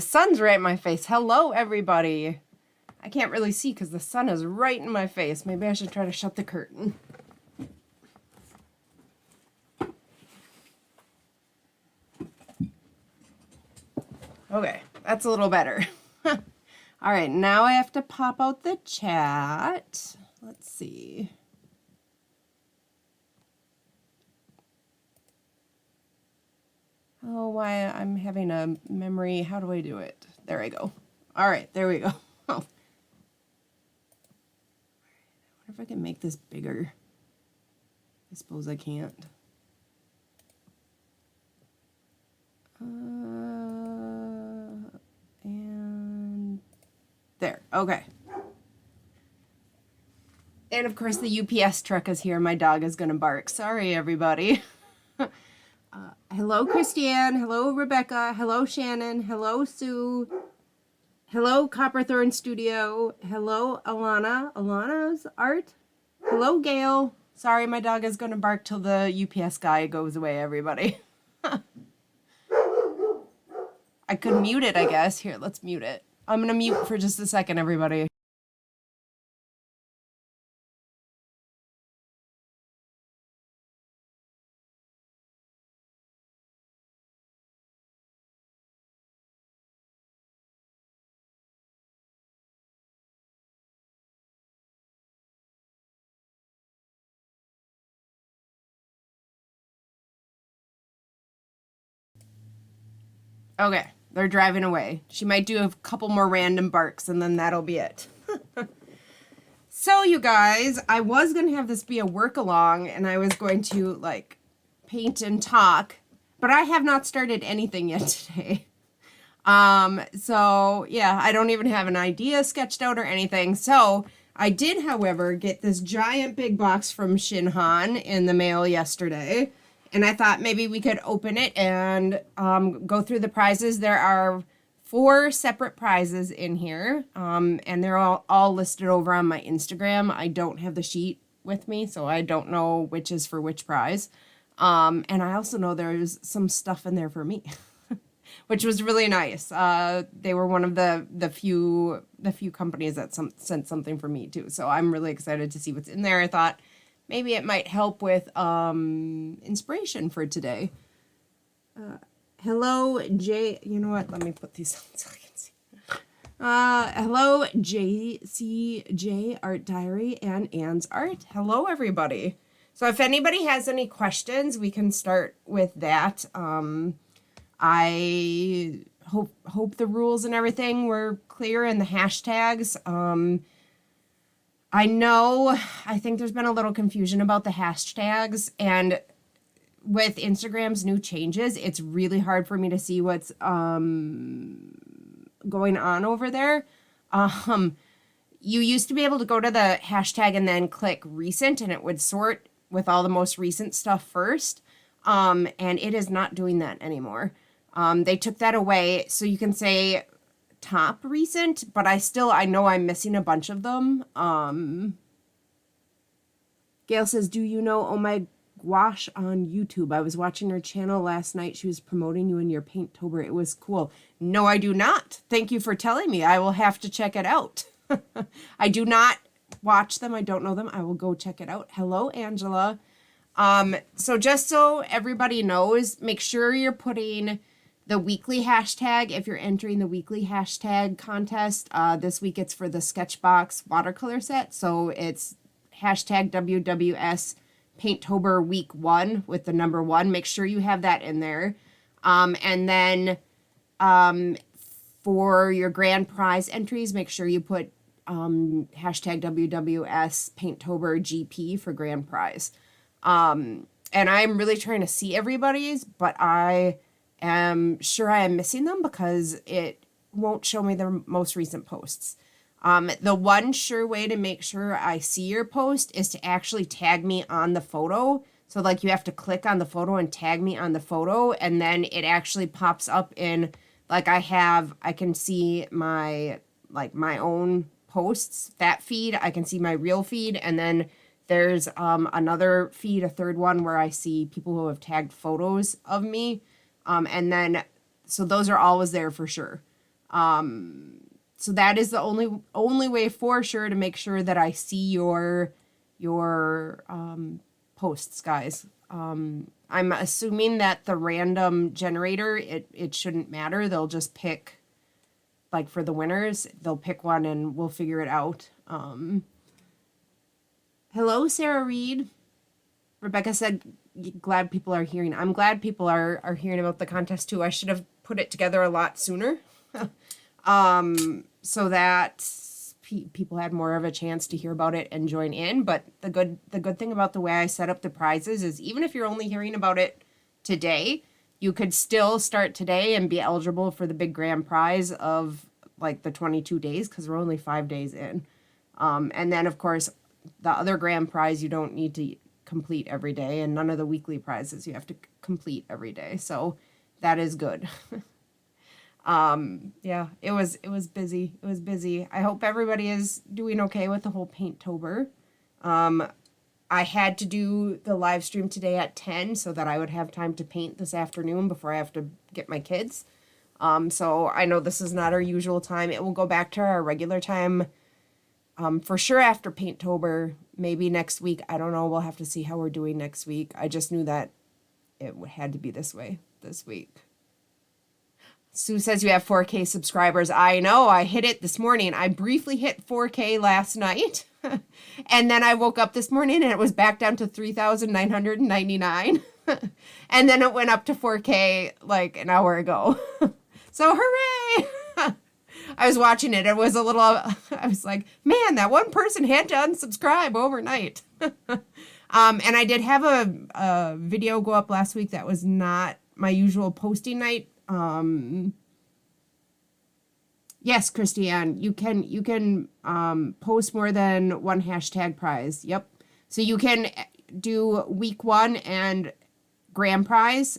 sun's right in my face. Hello, everybody. I can't really see because the sun is right in my face. Maybe I should try to shut the curtain. Okay, that's a little better. All right, now I have to pop out the chat. Let's see. Oh, why I'm having a memory. How do I do it? There I go. All right, there we go. Oh. I wonder if I can make this bigger. I suppose I can't. And there. Okay. And of course the UPS truck is here. My dog is gonna bark. Sorry, everybody. Hello, Christiane. Hello, Rebecca. Hello, Shannon. Hello, Sue. Hello, Copperthorn Studio. Hello, Alana. Alana's art. Hello, Gail. Sorry, my dog is gonna bark till the UPS guy goes away, everybody. I could mute it, I guess. Here, let's mute it. I'm gonna mute for just a second, everybody. Okay, they're driving away. She might do a couple more random barks and then that'll be it. So you guys, I was going to have this be a work along and I was going to like paint and talk, but I have not started anything yet today. So yeah, I don't even have an idea sketched out or anything. So I did, however, get this giant big box from ShinHan in the mail yesterday. And I thought maybe we could open it and go through the prizes. There are 4 separate prizes in here, and they're all listed over on my Instagram. I don't have the sheet with me, so I don't know which is for which prize. And I also know there's some stuff in there for me, which was really nice. They were one of the few companies that sent something for me too. So I'm really excited to see what's in there. I thought maybe it might help with inspiration for today. Hello, Jay. You know what? Let me put these on so I can see. Hello, JCJ Art Diary and Anne's Art. Hello, everybody. So if anybody has any questions, we can start with that. I hope the rules and everything were clear and the hashtags. I think there's been a little confusion about the hashtags, and with Instagram's new changes, it's really hard for me to see what's going on over there. You used to be able to go to the hashtag and then click recent, and it would sort with all the most recent stuff first, and it is not doing that anymore. They took that away, so you can say top recent, but I know I'm missing a bunch of them. Gail says, do you know Oh My Gouache on YouTube? I was watching her channel last night. She was promoting you in your Paint-tober. It was cool. No, I do not. Thank you for telling me. I will have to check it out. I do not watch them. I don't know them. I will go check it out. Hello, Angela. So just so everybody knows, make sure you're putting the weekly hashtag if you're entering the weekly hashtag contest. This week it's for the Sketchbox watercolor set. So it's hashtag WWS Paint-tober week 1 with the number 1. Make sure you have that in there. And then for your grand prize entries, make sure you put hashtag WWS Paint-tober GP for grand prize. And I'm really trying to see everybody's, but I am sure I am missing them because it won't show me the most recent posts. The one sure way to make sure I see your post is to actually tag me on the photo. So like you have to click on the photo and tag me on the photo, and then it actually pops up in, like I can see my own posts, that feed, I can see my real feed, and then there's another feed, a third one where I see people who have tagged photos of me. And then, so those are always there for sure. So that is the only way for sure to make sure that I see your posts, guys. I'm assuming that the random generator, it shouldn't matter. They'll just pick, like for the winners, they'll pick one and we'll figure it out. Hello, Sarah Reed. Rebecca said, glad people are hearing. I'm glad people are hearing about the contest too. I should have put it together a lot sooner. So that people had more of a chance to hear about it and join in. But the good thing about the way I set up the prizes is even if you're only hearing about it today, you could still start today and be eligible for the big grand prize of like the 22 days, because we're only 5 days in. And then of course the other grand prize you don't need to complete every day, and none of the weekly prizes you have to complete every day. So that is good. Yeah, it was busy. It was busy. I hope everybody is doing okay with the whole Paint-tober. I had to do the live stream today at 10 so that I would have time to paint this afternoon before I have to get my kids. So I know this is not our usual time. It will go back to our regular time, for sure after Paint-tober, maybe next week. I don't know. We'll have to see how we're doing next week. I just knew that it had to be this way this week. Sue says you have 4K subscribers. I know, I hit it this morning. I briefly hit 4K last night. And then I woke up this morning and it was back down to 3,999. And then it went up to 4K like an hour ago. So hooray! I was watching it. It was a little, I was like, man, that one person had to unsubscribe overnight. And I did have a video go up last week that was not my usual posting night. Yes, Christiane, you can post more than one hashtag prize. Yep. So you can do week 1 and grand prize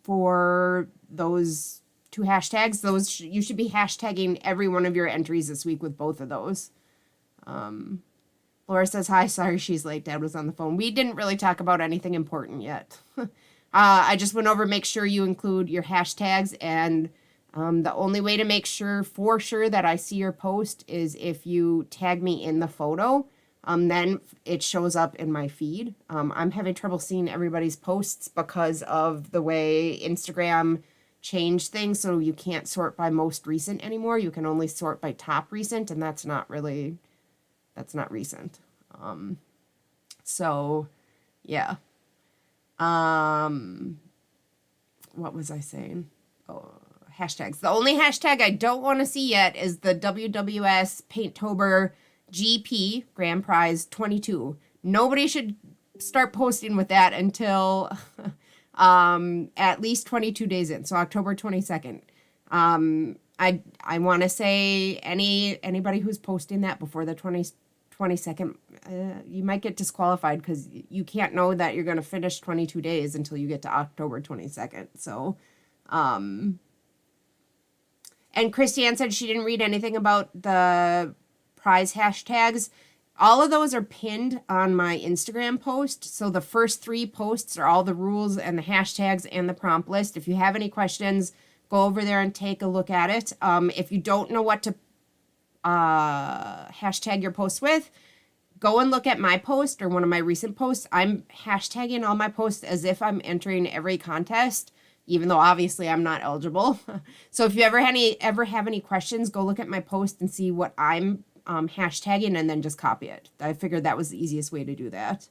for those 2 hashtags. Those you should be hashtagging every one of your entries this week with both of those. Laura says, hi, sorry she's late. Dad was on the phone. We didn't really talk about anything important yet. I just went over, make sure you include your hashtags, and the only way to make sure for sure that I see your post is if you tag me in the photo. Then it shows up in my feed. I'm having trouble seeing everybody's posts because of the way Instagram changed things, so you can't sort by most recent anymore. You can only sort by top recent, and that's not recent. So yeah. What was I saying? Oh, hashtags. The only hashtag I don't want to see yet is the WWS Paint-tober GP Grand Prize 22. Nobody should start posting with that until at least 22 days in. So October 22nd. I want to say anybody who's posting that before the 22nd, you might get disqualified because you can't know that you're going to finish 22 days until you get to October 22nd. So, and Christiane said she didn't read anything about the prize hashtags. All of those are pinned on my Instagram post. So the first 3 posts are all the rules and the hashtags and the prompt list. If you have any questions, go over there and take a look at it. If you don't know what to hashtag your post with, go and look at my post or one of my recent posts. I'm hashtagging all my posts as if I'm entering every contest, even though obviously I'm not eligible. So if you ever have any questions, go look at my post and see what I'm hashtagging and then just copy it. I figured that was the easiest way to do that.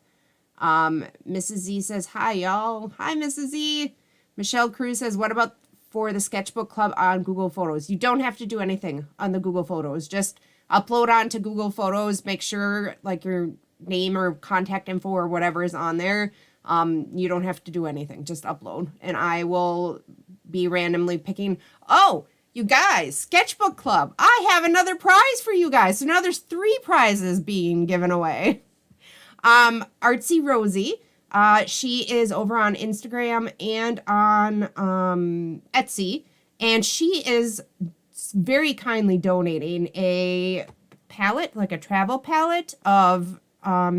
Mrs. Z says, hi, y'all. Hi, Mrs. Z. Michelle Cruz says, what about for the sketchbook club on Google Photos? You don't have to do anything on the Google Photos. Just upload onto Google Photos. Make sure like your name or contact info or whatever is on there. You don't have to do anything. Just upload. And I will be randomly picking. Oh, you guys, sketchbook club. I have another prize for you guys. So now there's 3 prizes being given away. Artsy Rosie. She is over on Instagram and on Etsy, and she is very kindly donating a palette, like a travel palette of, I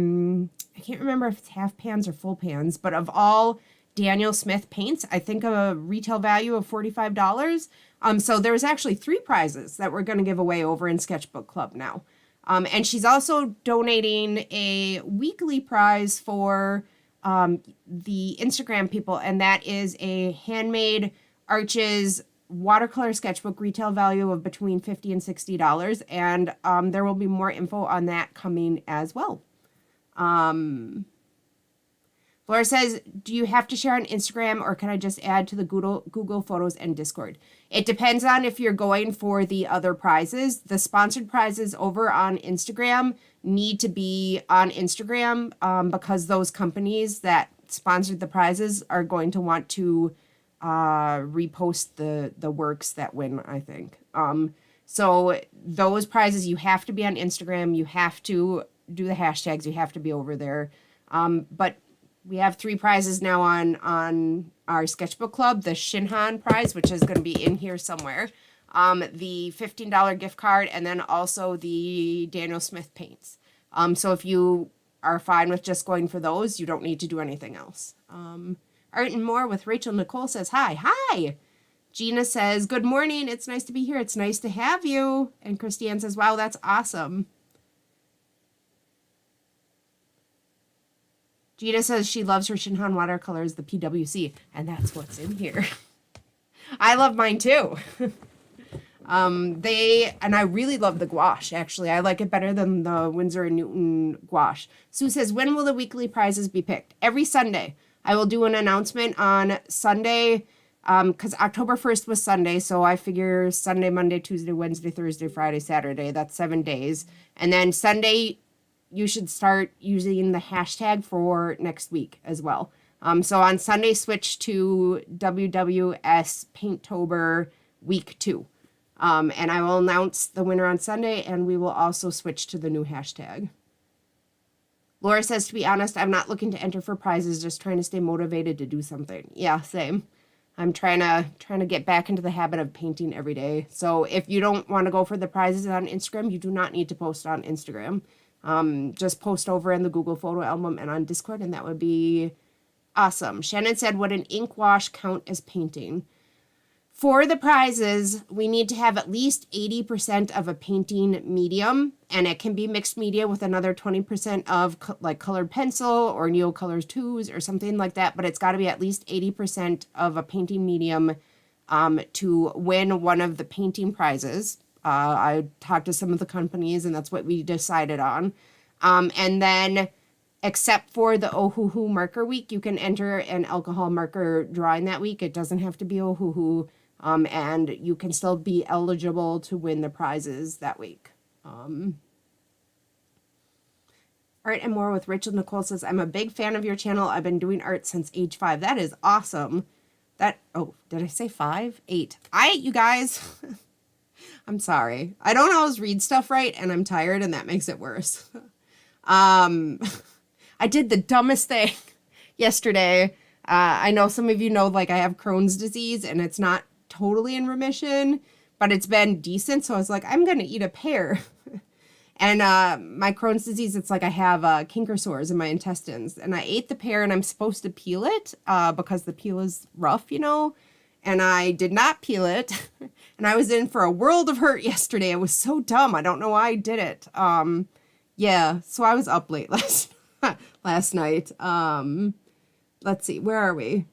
can't remember if it's half pans or full pans, but of all Daniel Smith paints. I think a retail value of $45. So there's actually 3 prizes that we're going to give away over in Sketchbook Club now. And she's also donating a weekly prize for the Instagram people, and that is a handmade Arches watercolor sketchbook, retail value of between $50 and $60. And there will be more info on that coming as well. Laura says, do you have to share on Instagram, or can I just add to the Google Photos and Discord? It depends on if you're going for the other prizes. The sponsored prizes over on Instagram need to be on Instagram because those companies that sponsored the prizes are going to want to repost the works that win, I think. So those prizes, you have to be on Instagram. You have to do the hashtags. You have to be over there. But we have 3 prizes now on our Sketchbook Club. The ShinHan prize, which is going to be in here somewhere. The $15 gift card, and then also the Daniel Smith paints. So if you are fine with just going for those, you don't need to do anything else. Art and More with Rachel Nicole says, hi. Hi. Gina says, good morning. It's nice to be here. It's nice to have you. And Christiane says, wow, that's awesome. Gina says she loves her ShinHan watercolors, the PWC, and that's what's in here. I love mine too. And I really love the gouache, actually. I like it better than the Winsor and Newton gouache. Sue says, when will the weekly prizes be picked? Every Sunday. I will do an announcement on Sunday, because October 1st was Sunday, so I figure Sunday, Monday, Tuesday, Wednesday, Thursday, Friday, Saturday. That's 7 days. And then Sunday, you should start using the hashtag for next week as well. So on Sunday, switch to WWS Paint-tober week 2. And I will announce the winner on Sunday, and we will also switch to the new hashtag. Laura says, to be honest, I'm not looking to enter for prizes, just trying to stay motivated to do something. Yeah, same. I'm trying to get back into the habit of painting every day. So if you don't want to go for the prizes on Instagram, you do not need to post on Instagram. Just post over in the Google photo album and on Discord, and that would be awesome. Shannon said, would an ink wash count as painting? For the prizes, we need to have at least 80% of a painting medium, and it can be mixed media with another 20% of like colored pencil or Neocolors 2s or something like that, but it's got to be at least 80% of a painting medium to win one of the painting prizes. I talked to some of the companies, and that's what we decided on. And then, except for the Ohuhu marker week, you can enter an alcohol marker drawing that week. It doesn't have to be Ohuhu. And you can still be eligible to win the prizes that week. Art and More with Rachel Nicole says, I'm a big fan of your channel. I've been doing art since age 5. That is awesome. Did I say 5? 8. You guys... I'm sorry. I don't always read stuff right, and I'm tired, and that makes it worse. I did the dumbest thing yesterday. I know some of you know, like, I have Crohn's disease, and it's not totally in remission, but it's been decent, so I was like, I'm going to eat a pear. And my Crohn's disease, it's like I have canker sores in my intestines, and I ate the pear, and I'm supposed to peel it because the peel is rough, you know, and I did not peel it. And I was in for a world of hurt yesterday. It was so dumb. I don't know why I did it. Yeah, so I was up late last night. Let's see, where are we?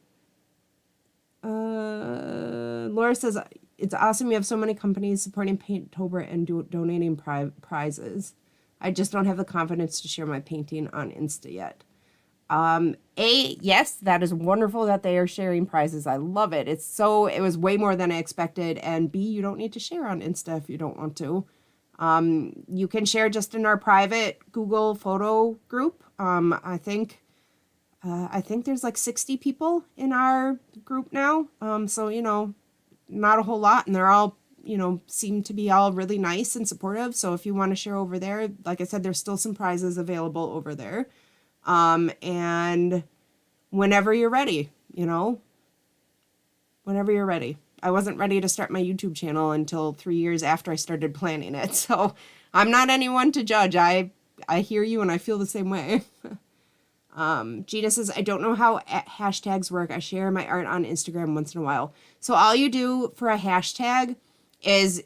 Laura says, it's awesome you have so many companies supporting Paint-tober and donating prizes. I just don't have the confidence to share my painting on Insta yet. Yes, that is wonderful that they are sharing prizes. I love it. It was way more than I expected. And B, you don't need to share on Insta if you don't want to. You can share just in our private Google photo group. I think there's like 60 people in our group now. So, you know, not a whole lot, and they're all, you know, seem to be all really nice and supportive. So if you want to share over there, like I said, there's still some prizes available over there. And whenever you're ready, you know, whenever you're ready. I wasn't ready to start my YouTube channel until 3 years after I started planning it. So I'm not anyone to judge. I hear you and I feel the same way. Gina says, I don't know how hashtags work. I share my art on Instagram once in a while. So all you do for a hashtag is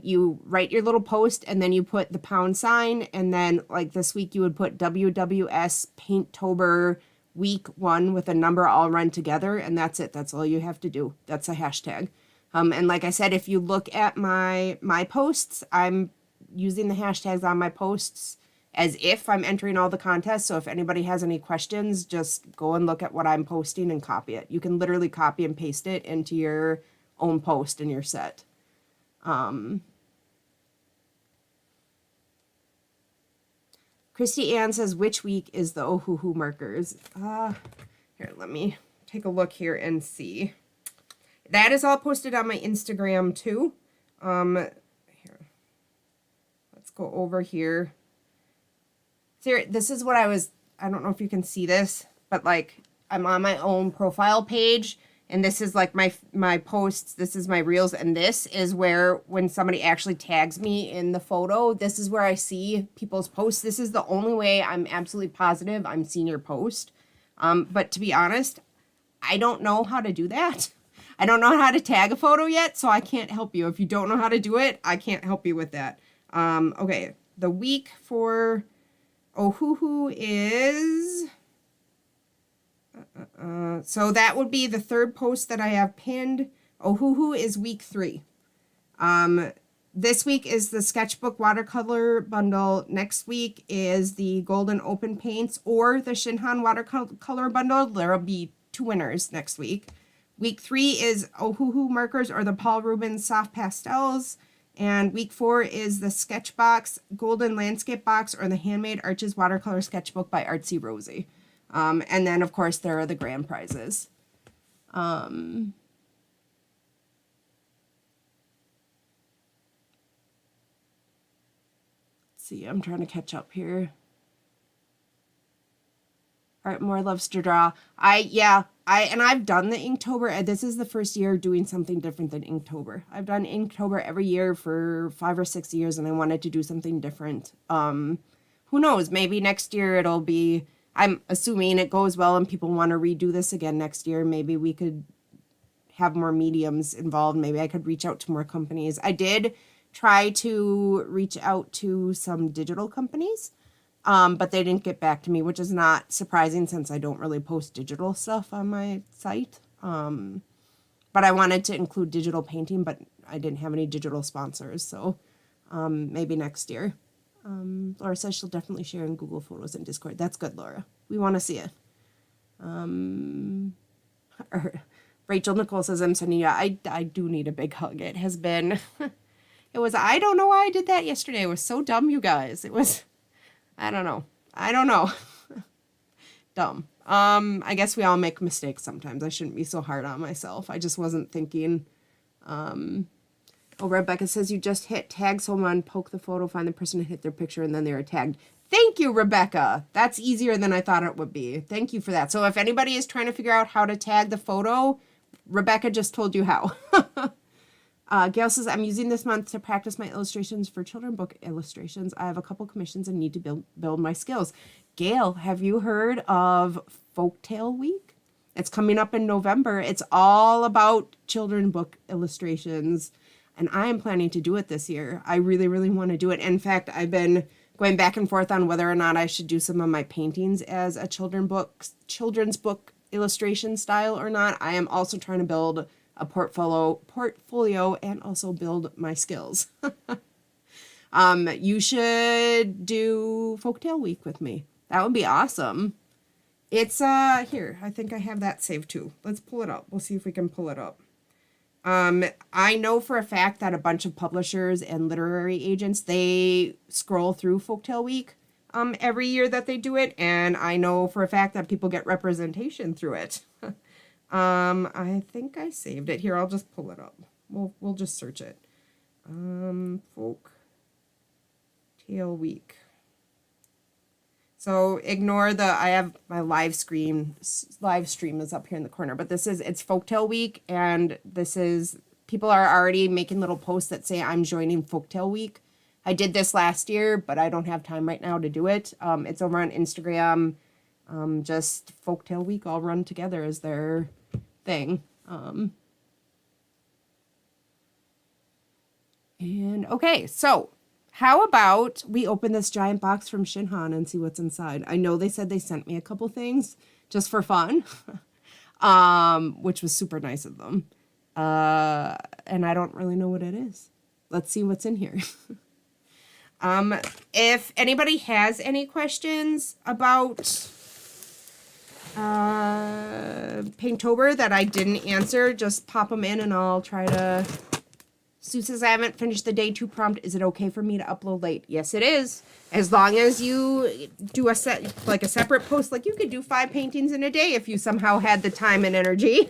you write your little post and then you put the pound sign, and then like this week you would put WWS Paint-tober week 1 with a number all run together, and that's it. That's all you have to do. That's a hashtag. And like I said, if you look at my posts, I'm using the hashtags on my posts as if I'm entering all the contests. So if anybody has any questions, just go and look at what I'm posting and copy it. You can literally copy and paste it into your own post and you're set. Christy Ann says, which week is the Ohuhu markers? Here, let me take a look here and see. That is all posted on my Instagram too. Here, let's go over here. Here, this is what I don't know if you can see this, but like I'm on my own profile page, and this is like my posts, this is my reels, and this is where when somebody actually tags me in the photo, this is where I see people's posts. This is the only way I'm absolutely positive I'm seeing your post. But to be honest, I don't know how to do that. I don't know how to tag a photo yet, so I can't help you. If you don't know how to do it, I can't help you with that. Okay, the week for Ohuhu is... so that would be the third post that I have pinned. Ohuhu is week 3. This week is the sketchbook watercolor bundle. Next week is the golden open paints or the ShinHan watercolor bundle. There'll be 2 winners next week. Week 3 is Ohuhu markers or the Paul Rubens soft pastels. And week 4 is the sketch box, golden landscape box, or the handmade arches watercolor sketchbook by Artsy Rosie. And then, of course, there are the grand prizes. Let's see, I'm trying to catch up here. Art More loves to draw. I've done the Inktober. This is the first year doing something different than Inktober. I've done Inktober every year for 5 or 6 years, and I wanted to do something different. Who knows? Maybe next year it'll be... I'm assuming it goes well and people want to redo this again next year. Maybe we could have more mediums involved. Maybe I could reach out to more companies. I did try to reach out to some digital companies, but they didn't get back to me, which is not surprising since I don't really post digital stuff on my site. But I wanted to include digital painting, but I didn't have any digital sponsors. So maybe next year. Laura says she'll definitely share in Google Photos and Discord. That's good, Laura. We want to see it. Rachel Nicole says, I'm sending you, I do need a big hug. It has been, I don't know why I did that yesterday. It was so dumb, you guys. It was, I don't know. Dumb. I guess we all make mistakes sometimes. I shouldn't be so hard on myself. I just wasn't thinking, Rebecca says you just hit tag someone, poke the photo, find the person, and hit their picture, and then they are tagged. Thank you, Rebecca. That's easier than I thought it would be. Thank you for that. So if anybody is trying to figure out how to tag the photo, Rebecca just told you how. Gail says, I'm using this month to practice my illustrations for children book illustrations. I have a couple commissions and need to build my skills. Gail, have you heard of Folktale Week? It's coming up in November. It's all about children book illustrations. And I am planning to do it this year. I really, really want to do it. In fact, I've been going back and forth on whether or not I should do some of my paintings as a children's book illustration style or not. I am also trying to build a portfolio and also build my skills. You should do Folktale Week with me. That would be awesome. It's here. I think I have that saved too. Let's pull it up. We'll see if we can pull it up. I know for a fact that a bunch of publishers and literary agents, they scroll through Folktale Week every year that they do it, and I know for a fact that people get representation through it. I think I saved it. Here, I'll just pull it up. We'll just search it. Folktale Week. So ignore I have my live stream is up here in the corner, but it's Folktale Week, and people are already making little posts that say I'm joining Folktale Week. I did this last year, but I don't have time right now to do it. It's over on Instagram, Just Folktale Week all run together as their thing. And okay, so how about we open this giant box from ShinHan and see what's inside? I know they said they sent me a couple things just for fun, which was super nice of them. And I don't really know what it is. Let's see what's in here. If anybody has any questions about Paint-tober that I didn't answer, just pop them in and I'll try to... Sue says, I haven't finished the day 2 prompt. Is it okay for me to upload late? Yes, it is. As long as you do a separate post, like you could do 5 paintings in a day if you somehow had the time and energy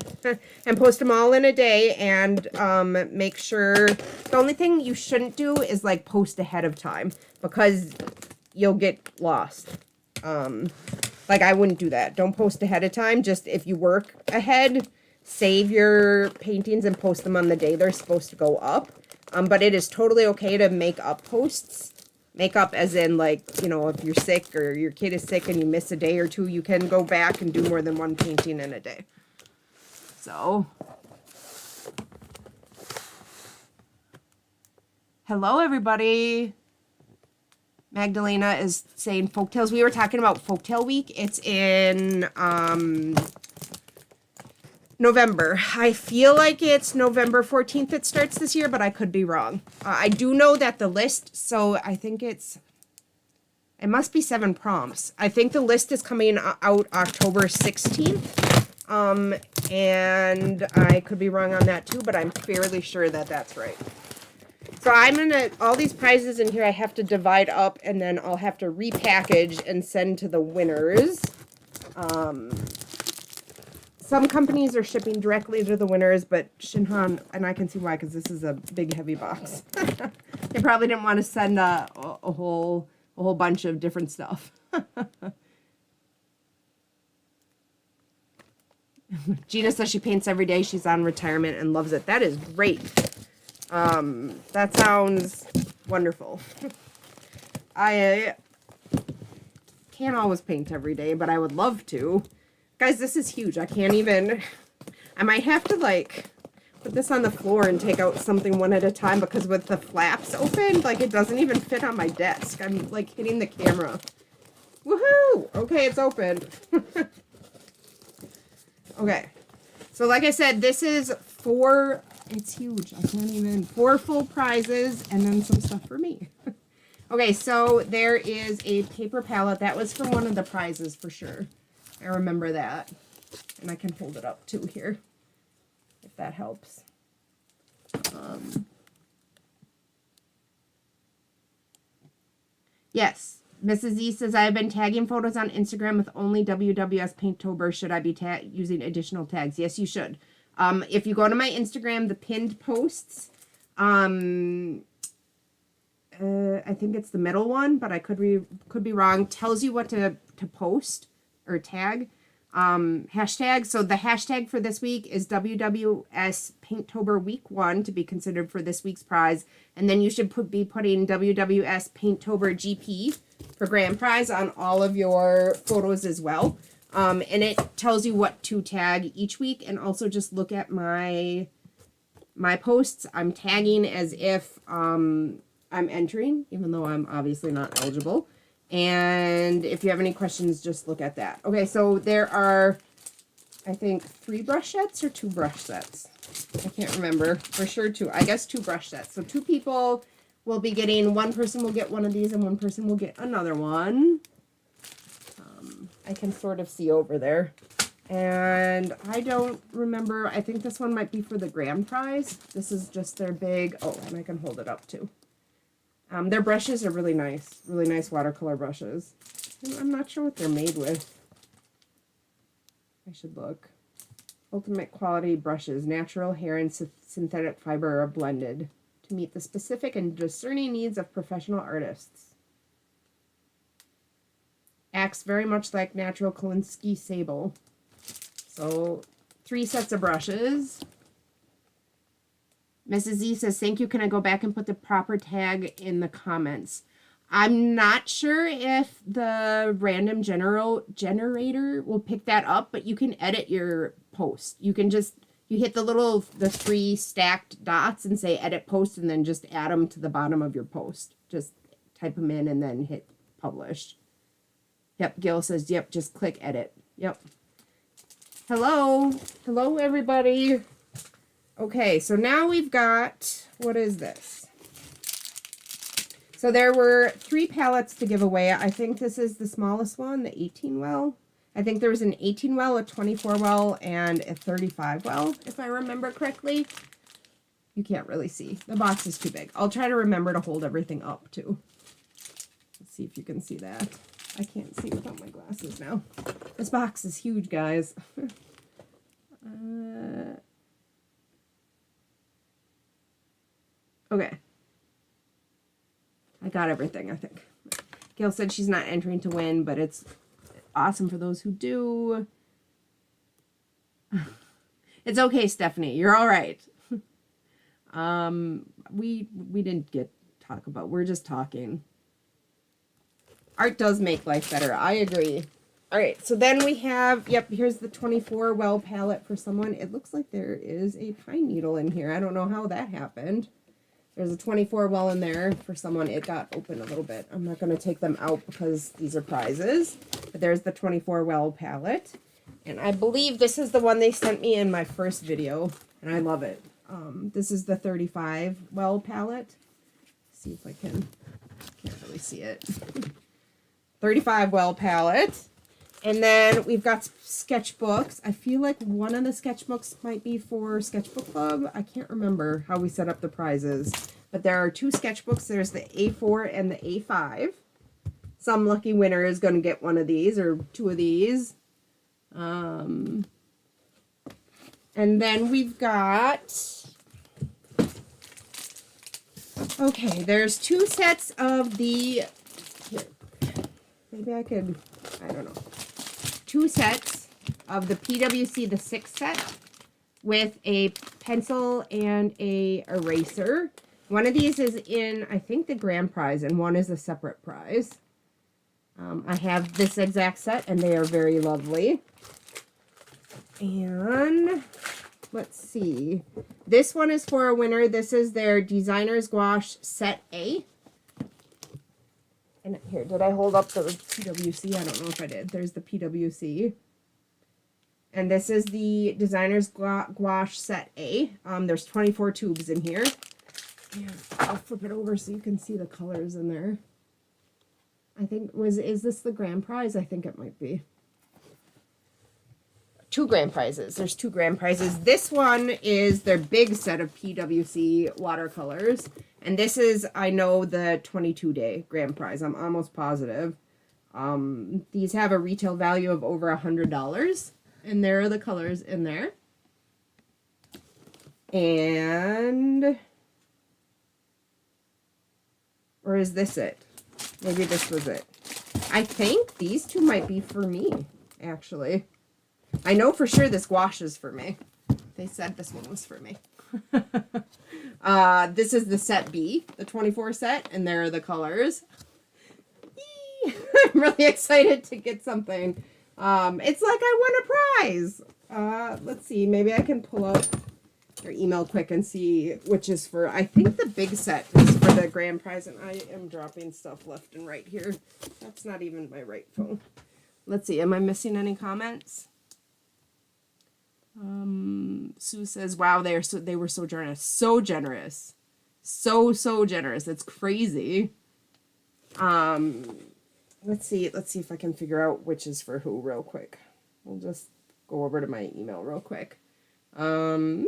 and post them all in a day and make sure. The only thing you shouldn't do is like post ahead of time because you'll get lost. Like I wouldn't do that. Don't post ahead of time. Just if you work ahead, save your paintings and post them on the day they're supposed to go up. But it is totally okay to make up posts. Make up as in like, you know, if you're sick or your kid is sick and you miss a day or 2, you can go back and do more than 1 painting in a day. So, hello everybody. Magdalena is saying Folktales. We were talking about Folktale Week. It's in November. I feel like it's November 14th it starts this year, but I could be wrong. I do know that the list, so I think it must be 7 prompts. I think the list is coming out October 16th. And I could be wrong on that too, but I'm fairly sure that that's right. So I'm gonna, all these prizes in here I have to divide up and then I'll have to repackage and send to the winners. Some companies are shipping directly to the winners, but ShinHan, and I can see why, because this is a big, heavy box. They probably didn't want to send a whole bunch of different stuff. Gina says she paints every day. She's on retirement and loves it. That is great. That sounds wonderful. I can't always paint every day, but I would love to. Guys, this is huge. I can't even... I might have to, like, put this on the floor and take out something one at a time because with the flaps open, like, it doesn't even fit on my desk. I'm, like, hitting the camera. Woohoo! Okay, it's opened. Okay. So, like I said, this is 4... It's huge. I can't even... 4 full prizes and then some stuff for me. Okay, so there is a paper palette. That was for one of the prizes for sure. I remember that. And I can hold it up too here, if that helps. Yes, Mrs. E says, I have been tagging photos on Instagram with only WWS Paint-tober. Should I be using additional tags? Yes, you should. If you go to my Instagram, the pinned posts, I think it's the middle one, but I could be wrong, tells you what to post or tag, hashtag. So the hashtag for this week is WWS Paint-tober week 1 to be considered for this week's prize. And then you should be putting WWS Paint-tober GP for grand prize on all of your photos as well. And it tells you what to tag each week. And also just look at my posts. I'm tagging as if I'm entering, even though I'm obviously not eligible. And if you have any questions, just look at that. Okay, so there are, I think, 3 brush sets or 2 brush sets. I can't remember. For sure 2. I guess 2 brush sets. So 2 people will be getting, 1 person will get one of these and 1 person will get another one. I can sort of see over there. And I don't remember. I think this one might be for the grand prize. This is just their big, oh, and I can hold it up too. Their brushes are really nice watercolor brushes. I'm not sure what they're made with. I should look. Ultimate quality brushes. Natural hair and synthetic fiber are blended to meet the specific and discerning needs of professional artists. Acts very much like natural Kolinsky sable. So 3 sets of brushes. Mrs. Z says, thank you. Can I go back and put the proper tag in the comments? I'm not sure if the random generator will pick that up, but you can edit your post. You can just, you hit the 3 stacked dots and say edit post, and then just add them to the bottom of your post. Just type them in and then hit publish. Yep, Gil says, yep, just click edit. Yep. Hello. Hello, everybody. Okay, so now we've got, what is this? So there were 3 palettes to give away. I think this is the smallest one, the 18 well. I think there was an 18 well, a 24 well, and a 35 well, if I remember correctly. You can't really see. The box is too big. I'll try to remember to hold everything up, too. Let's see if you can see that. I can't see without my glasses now. This box is huge, guys. Okay. I got everything, I think. Gail said she's not entering to win, but it's awesome for those who do. It's okay, Stephanie. You're all right. We didn't talk about. We're just talking. Art does make life better. I agree. All right, so then we have, yep, here's the 24 well palette for someone. It looks like there is a pine needle in here. I don't know how that happened. There's a 24 well in there for someone. It got open a little bit. I'm not going to take them out because these are prizes. But there's the 24 well palette. And I believe this is the one they sent me in my first video. And I love it. This is the 35 well palette. Let's see if I can. Can't really see it. 35 well palette. And then we've got sketchbooks. I feel like one of the sketchbooks might be for Sketchbook Club. I can't remember how we set up the prizes. But there are 2 sketchbooks. There's the A4 and the A5. Some lucky winner is going to get one of these or 2 of these. And then we've got... Okay, there's 2 sets of the... Here, maybe I could... I don't know. 2 sets of the PWC, the 6 set, with a pencil and a eraser. One of these is in, I think, the grand prize, and one is a separate prize. I have this exact set, and they are very lovely. And let's see. This one is for a winner. This is their Designer's Gouache Set A. And here, did I hold up the PWC? I don't know if I did. There's the PWC. And this is the Designer's Gouache Set A. There's 24 tubes in here. And I'll flip it over so you can see the colors in there. I think, is this the grand prize? I think it might be. 2 grand prizes. There's 2 grand prizes. This one is their big set of PWC watercolors. And this is, I know, the 22-day grand prize. I'm almost positive. These have a retail value of over $100. And there are the colors in there. And... or is this it? Maybe this was it. I think these 2 might be for me, actually. I know for sure this gouache is for me. They said this one was for me. This is the set B, the 24 set, and there are the colors. I'm really excited to get something. It's like I won a prize. Let's see, maybe I can pull up your email quick and see which is for, I think the big set is for the grand prize, and I am dropping stuff left and right here. That's not even my right phone. Let's see, am I missing any comments? Sue says, wow, they were so generous. So generous. So generous. It's crazy. Let's see if I can figure out which is for who real quick. We'll just go over to my email real quick. And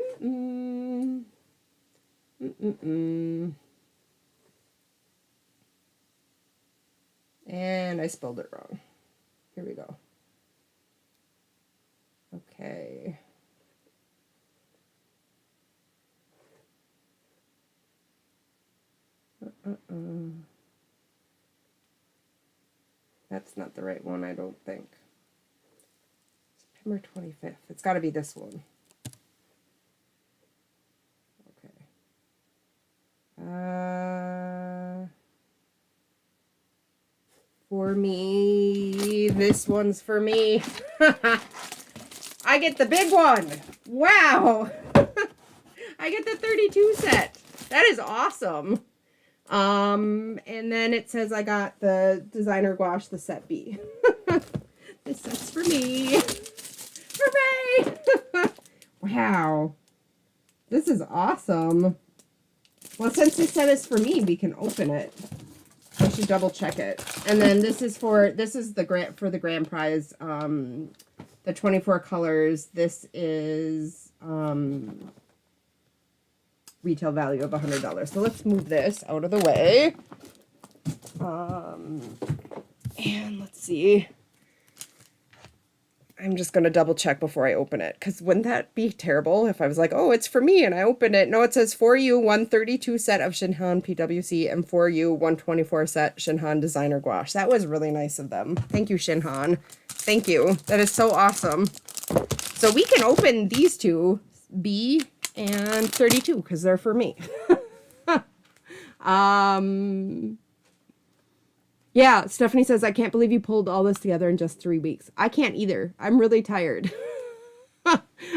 I spelled it wrong. Here we go. Okay. That's not the right one, I don't think. September 25th. It's got to be this one. Okay. for me. This one's for me. I get the big one. Wow. I get the 32 set. That is awesome. And then it says I got the designer gouache, the set B. This set's for me. Hooray! Wow. This is awesome. Well, since this set is for me, we can open it. I should double check it. And then this is the grant for the grand prize. The 24 colors. This is retail value of $100. So let's move this out of the way. And let's see. I'm just going to double check before I open it, because wouldn't that be terrible if I was like, oh, it's for me, and I open it. No, it says for you 132 set of ShinHan PWC and for you 124 set ShinHan designer gouache. That was really nice of them. Thank you, ShinHan. Thank you. That is so awesome. So we can open these two, B and 32, because they're for me. Yeah, Stephanie says, I can't believe you pulled all this together in just 3 weeks. I can't either. I'm really tired.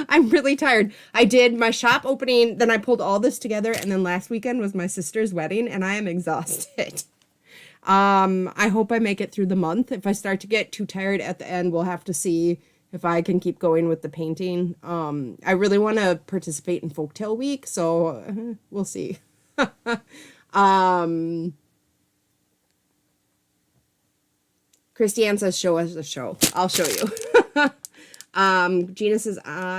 I'm really tired. I did my shop opening, then I pulled all this together, and then last weekend was my sister's wedding, and I am exhausted. I hope I make it through the month. If I start to get too tired at the end, we'll have to see if I can keep going with the painting. I really want to participate in Folktale Week, so we'll see. Christiane says, show us the show. I'll show you. Gina says,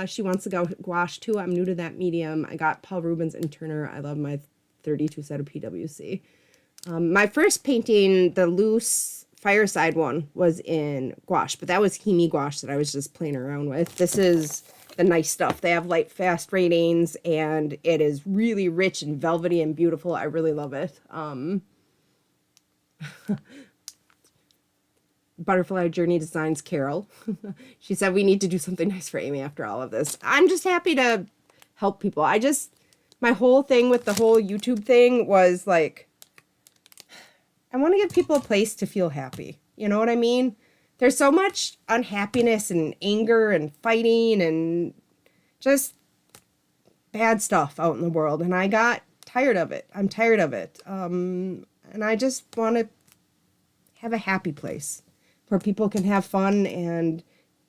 she wants to go gouache too. I'm new to that medium. I got Paul Rubens and Turner. I love my 32 set of PWC. My first painting, the loose fireside one, was in gouache, but that was Hemi gouache that I was just playing around with. This is the nice stuff. They have light fast ratings, and it is really rich and velvety and beautiful. I really love it. Butterfly Journey Designs Carol. She said we need to do something nice for Amy after all of this. I'm just happy to help people. My whole thing with the whole YouTube thing was like, I want to give people a place to feel happy. You know what I mean? There's so much unhappiness and anger and fighting and just bad stuff out in the world. And I got tired of it. I'm tired of it. And I just want to have a happy place where people can have fun and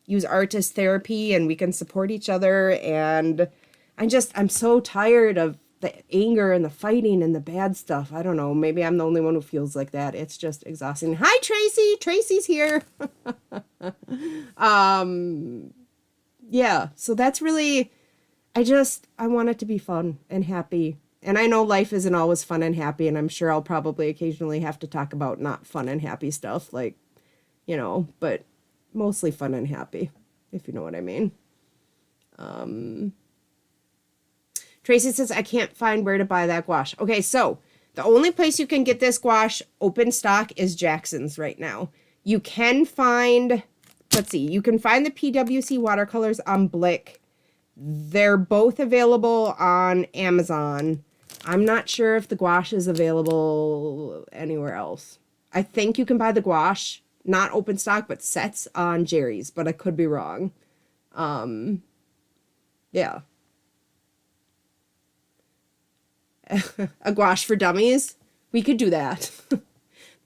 use art as therapy, and we can support each other. And I'm so tired of the anger and the fighting and the bad stuff. I don't know. Maybe I'm the only one who feels like that. It's just exhausting. Hi, Tracy. Tracy's here. Yeah. So that's really, I want it to be fun and happy. And I know life isn't always fun and happy, and I'm sure I'll probably occasionally have to talk about not fun and happy stuff, like, you know, but mostly fun and happy, if you know what I mean. Tracy says, I can't find where to buy that gouache. Okay, so the only place you can get this gouache open stock is Jackson's right now. You can find, you can find the PWC watercolors on Blick. They're both available on Amazon. I'm not sure if the gouache is available anywhere else. I think you can buy the gouache, not open stock, but sets on Jerry's, but I could be wrong. Yeah. A gouache for dummies. We could do that.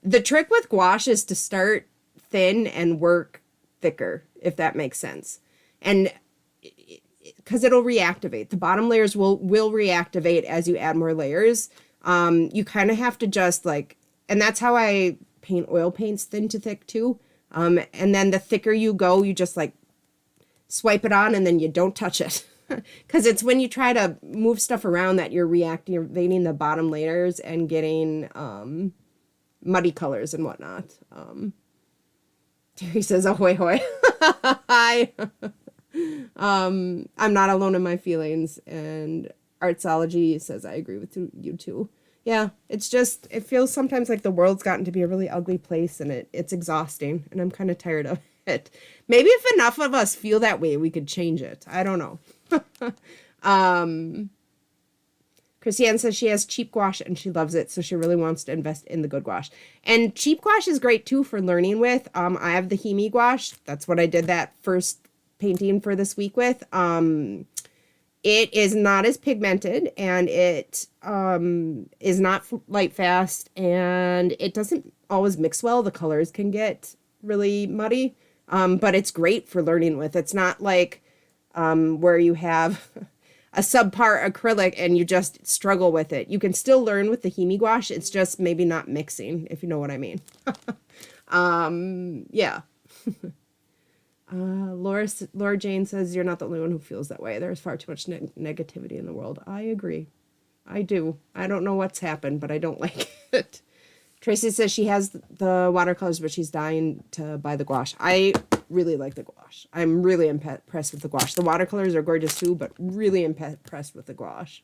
The trick with gouache is to start thin and work thicker, if that makes sense. And because it'll reactivate. The bottom layers will reactivate as you add more layers. You kind of have to just and that's how I paint oil paints, thin to thick too. And then the thicker you go, you just swipe it on and then you don't touch it. Because it's when you try to move stuff around that you're reactivating the bottom layers and getting muddy colors and whatnot. Terry says, ahoy hoy. Hi. I'm not alone in my feelings. And Artsology says, I agree with you too. Yeah, it's just, it feels sometimes like the world's gotten to be a really ugly place, and it's exhausting, and I'm kind of tired of it. Maybe if enough of us feel that way, we could change it. I don't know. Christiane says she has cheap gouache and she loves it, so she really wants to invest in the good gouache. And cheap gouache is great too for learning with. I have the Himi gouache. That's what I did that first painting for this week with. It is not as pigmented, and it is not light fast, and it doesn't always mix well. The colors can get really muddy, but it's great for learning with. It's not like where you have a subpar acrylic and you just struggle with it. You can still learn with the Himi gouache. It's just maybe not mixing, if you know what I mean. Yeah. Laura Jane says, you're not the only one who feels that way. There's far too much negativity in the world. I agree. I do. I don't know what's happened, but I don't like it. Tracy says she has the watercolors, but she's dying to buy the gouache. I really like the gouache. I'm really impressed with the gouache. The watercolors are gorgeous too, but really impressed with the gouache.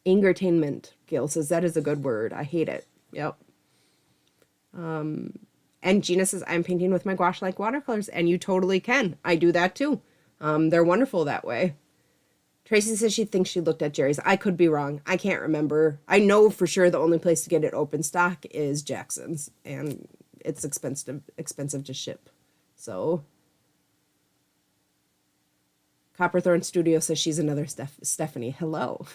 Entertainment, Gail says, that is a good word. I hate it. Yep. And Gina says, I'm painting with my gouache like watercolors, and you totally can. I do that too. They're wonderful that way. Tracy says she thinks she looked at Jerry's. I could be wrong. I can't remember. I know for sure the only place to get it open stock is Jackson's, and it's expensive to ship. So Copperthorne Studio says she's another Stephanie. Hello.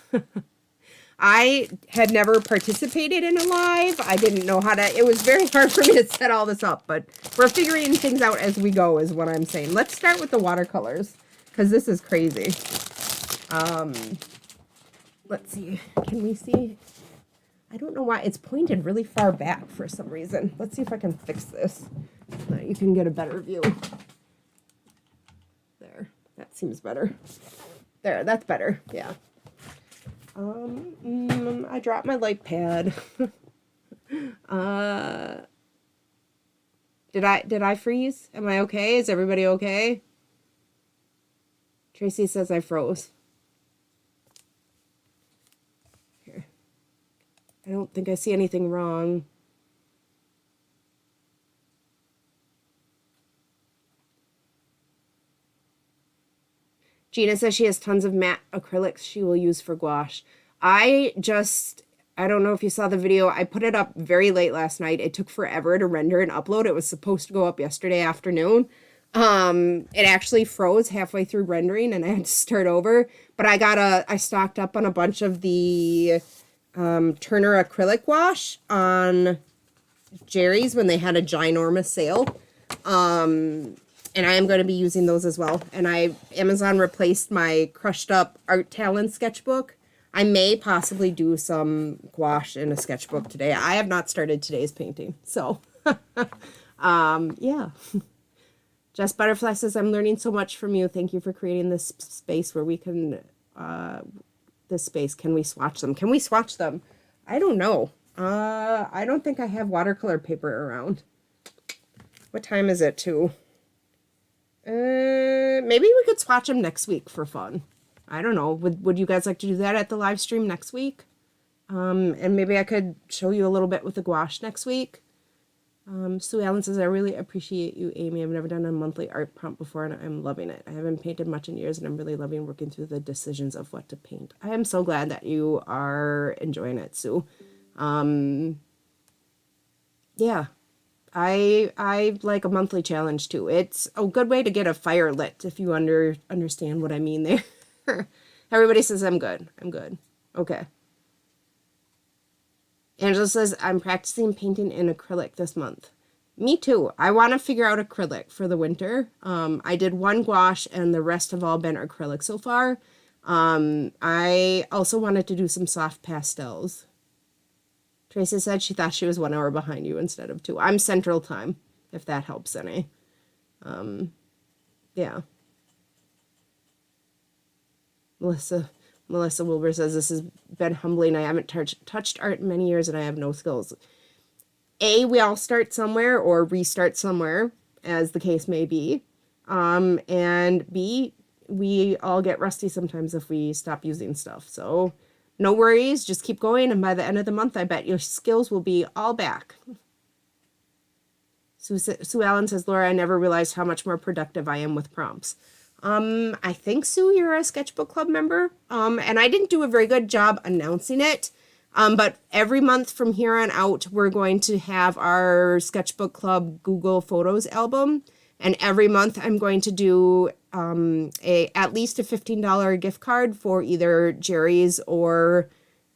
I had never participated in a live. I didn't know how to. It was very hard for me to set all this up, but we're figuring things out as we go is what I'm saying. Let's start with the watercolors because this is crazy. Let's see. Can we see? I don't know why it's pointed really far back for some reason. Let's see if I can fix this so that you can get a better view. There. That seems better. There. That's better. Yeah. I dropped my light pad. Did I freeze? Am I okay? Is everybody okay? Tracy says I froze. Here. I don't think I see anything wrong. Gina says she has tons of matte acrylics she will use for gouache. I don't know if you saw the video. I put it up very late last night. It took forever to render and upload. It was supposed to go up yesterday afternoon. It actually froze halfway through rendering and I had to start over. But I stocked up on a bunch of the Turner acrylic gouache on Jerry's when they had a ginormous sale. And I am going to be using those as well. And Amazon replaced my crushed up Art Talent sketchbook. I may possibly do some gouache in a sketchbook today. I have not started today's painting. So, yeah. Jess Butterfly says, I'm learning so much from you. Thank you for creating this space where we can, this space. Can we swatch them? Can we swatch them? I don't know. I don't think I have watercolor paper around. What time is it too? Maybe we could swatch them next week for fun. I don't know. Would you guys like to do that at the live stream next week? And maybe I could show you a little bit with the gouache next week. Sue Allen says, I really appreciate you, Amy. I've never done a monthly art prompt before, and I'm loving it. I haven't painted much in years, and I'm really loving working through the decisions of what to paint. I am so glad that you are enjoying it, Sue. Yeah. I like a monthly challenge too. It's a good way to get a fire lit if you understand what I mean there. Everybody says I'm good. I'm good. Okay. Angela says I'm practicing painting in acrylic this month. Me too. I want to figure out acrylic for the winter. I did one gouache and the rest have all been acrylic so far. I also wanted to do some soft pastels. Tracy said she thought she was 1 hour behind you instead of 2. I'm Central Time, if that helps any. Yeah. Melissa Wilbur says, this has been humbling. I haven't touched art in many years and I have no skills. A, we all start somewhere or restart somewhere, as the case may be. And B, we all get rusty sometimes if we stop using stuff. So no worries, just keep going, and by the end of the month, I bet your skills will be all back. Sue Allen says, Laura, I never realized how much more productive I am with prompts. I think, Sue, you're a sketchbook club member. And I didn't do a very good job announcing it. But every month from here on out, we're going to have our sketchbook club Google Photos album. And every month I'm going to do at least a $15 gift card for either Jerry's or